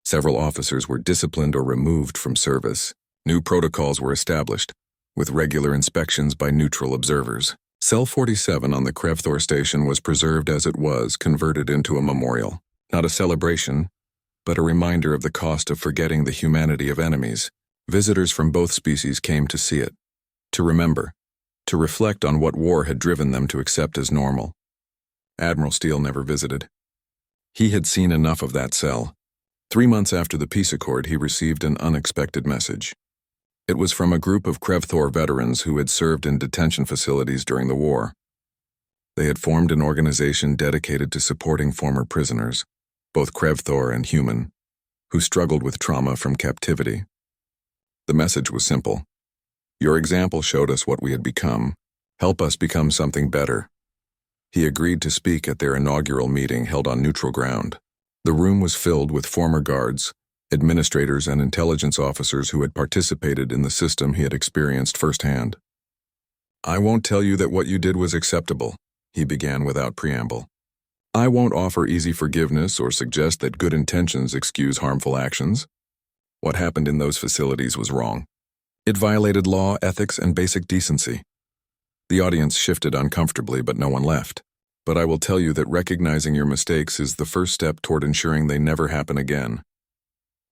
Several officers were disciplined or removed from service. New protocols were established, with regular inspections by neutral observers. Cell 47 on the Krevthor station was preserved as it was, converted into a memorial. Not a celebration, but a reminder of the cost of forgetting the humanity of enemies. Visitors from both species came to see it, to remember, to reflect on what war had driven them to accept as normal. Admiral Steele never visited. He had seen enough of that cell. 3 months after the peace accord, he received an unexpected message. It was from a group of Krevthor veterans who had served in detention facilities during the war. They had formed an organization dedicated to supporting former prisoners, both Krevthor and human, who struggled with trauma from captivity. The message was simple. Your example showed us what we had become. Help us become something better. He agreed to speak at their inaugural meeting held on neutral ground. The room was filled with former guards, administrators, and intelligence officers who had participated in the system he had experienced firsthand. "I won't tell you that what you did was acceptable," he began without preamble. "I won't offer easy forgiveness or suggest that good intentions excuse harmful actions. What happened in those facilities was wrong. It violated law, ethics, and basic decency." The audience shifted uncomfortably, but no one left. "But I will tell you that recognizing your mistakes is the first step toward ensuring they never happen again.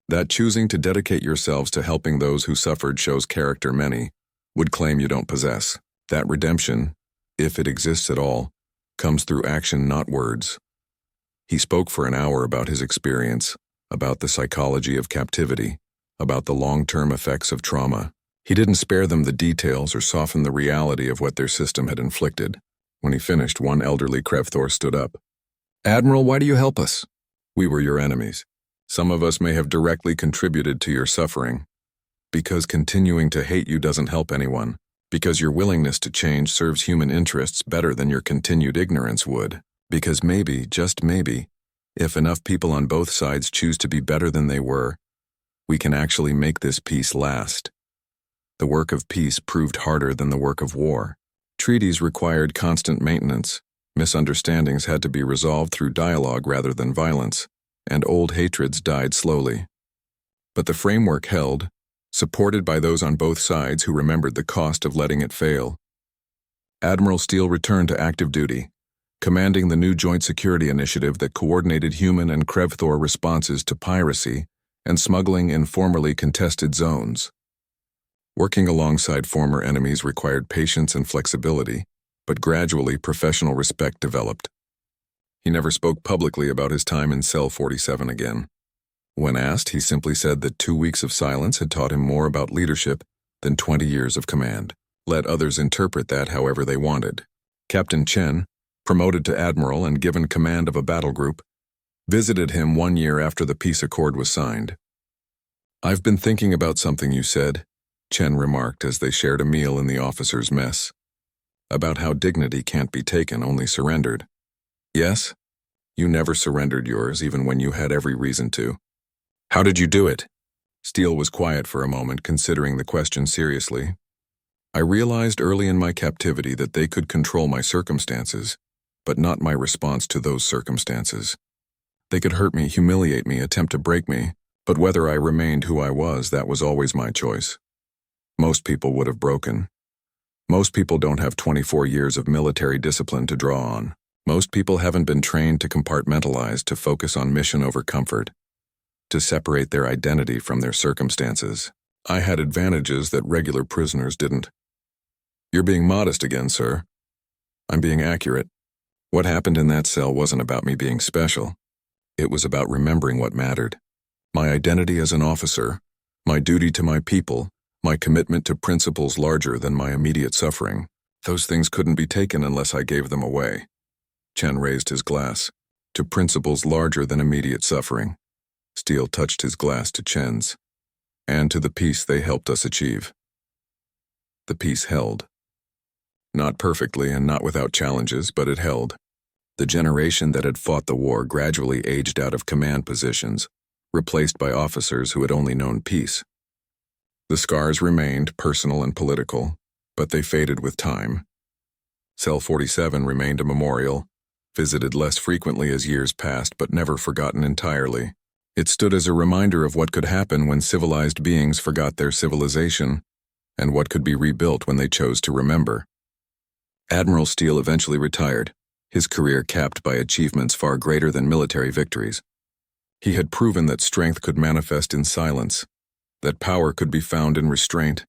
That choosing to dedicate yourselves to helping those who suffered shows character many would claim you don't possess. That redemption, if it exists at all, comes through action, not words." He spoke for an hour about his experience, about the psychology of captivity, about the long-term effects of trauma. He didn't spare them the details or soften the reality of what their system had inflicted. When he finished, one elderly Krevthor stood up. "Admiral, why do you help us? We were your enemies. Some of us may have directly contributed to your suffering. Because continuing to hate you doesn't help anyone. Because your willingness to change serves human interests better than your continued ignorance would. Because maybe, just maybe, if enough people on both sides choose to be better than they were, we can actually make this peace last." The work of peace proved harder than the work of war. Treaties required constant maintenance. Misunderstandings had to be resolved through dialogue rather than violence, and old hatreds died slowly. But the framework held, supported by those on both sides who remembered the cost of letting it fail. Admiral Steele returned to active duty, commanding the new Joint Security Initiative that coordinated human and Krevthor responses to piracy and smuggling in formerly contested zones. Working alongside former enemies required patience and flexibility, but gradually professional respect developed. He never spoke publicly about his time in Cell 47 again. When asked, he simply said that 2 weeks of silence had taught him more about leadership than 20 years of command. Let others interpret that however they wanted. Captain Chen, promoted to admiral and given command of a battle group, visited him 1 year after the peace accord was signed. "I've been thinking about something you said," Chen remarked as they shared a meal in the officers' mess. "About how dignity can't be taken, only surrendered." "Yes? You never surrendered yours, even when you had every reason to." "How did you do it?" Steele was quiet for a moment, considering the question seriously. "I realized early in my captivity that they could control my circumstances, but not my response to those circumstances. They could hurt me, humiliate me, attempt to break me, but whether I remained who I was, that was always my choice. Most people would have broken. Most people don't have 24 years of military discipline to draw on. Most people haven't been trained to compartmentalize, to focus on mission over comfort, to separate their identity from their circumstances. I had advantages that regular prisoners didn't." "You're being modest again, sir." "I'm being accurate. What happened in that cell wasn't about me being special. It was about remembering what mattered. My identity as an officer, my duty to my people, my commitment to principles larger than my immediate suffering. Those things couldn't be taken unless I gave them away." Chen raised his glass. "To principles larger than immediate suffering." Steele touched his glass to Chen's. "And to the peace they helped us achieve." The peace held. Not perfectly and not without challenges, but it held. The generation that had fought the war gradually aged out of command positions, replaced by officers who had only known peace. The scars remained, personal and political, but they faded with time. Cell 47 remained a memorial, visited less frequently as years passed, but never forgotten entirely. It stood as a reminder of what could happen when civilized beings forgot their civilization, and what could be rebuilt when they chose to remember. Admiral Steele eventually retired, his career capped by achievements far greater than military victories. He had proven that strength could manifest in silence, that power could be found in restraint,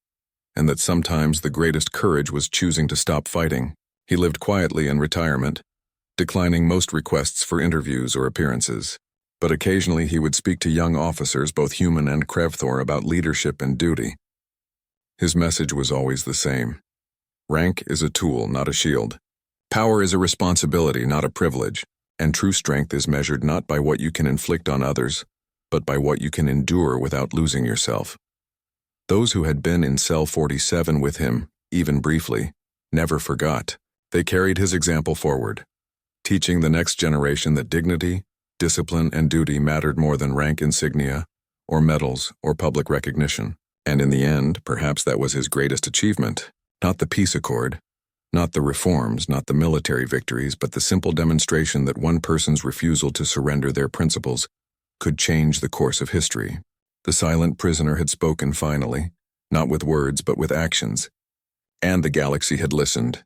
and that sometimes the greatest courage was choosing to stop fighting. He lived quietly in retirement, declining most requests for interviews or appearances. But occasionally he would speak to young officers, both human and Krevthor, about leadership and duty. His message was always the same. Rank is a tool, not a shield. Power is a responsibility, not a privilege. And true strength is measured not by what you can inflict on others, but by what you can endure without losing yourself. Those who had been in Cell 47 with him, even briefly, never forgot. They carried his example forward, teaching the next generation that dignity, discipline, and duty mattered more than rank insignia, or medals, or public recognition. And in the end, perhaps that was his greatest achievement. Not the peace accord, not the reforms, not the military victories, but the simple demonstration that one person's refusal to surrender their principles could change the course of history. The silent prisoner had spoken finally, not with words but with actions. And the galaxy had listened.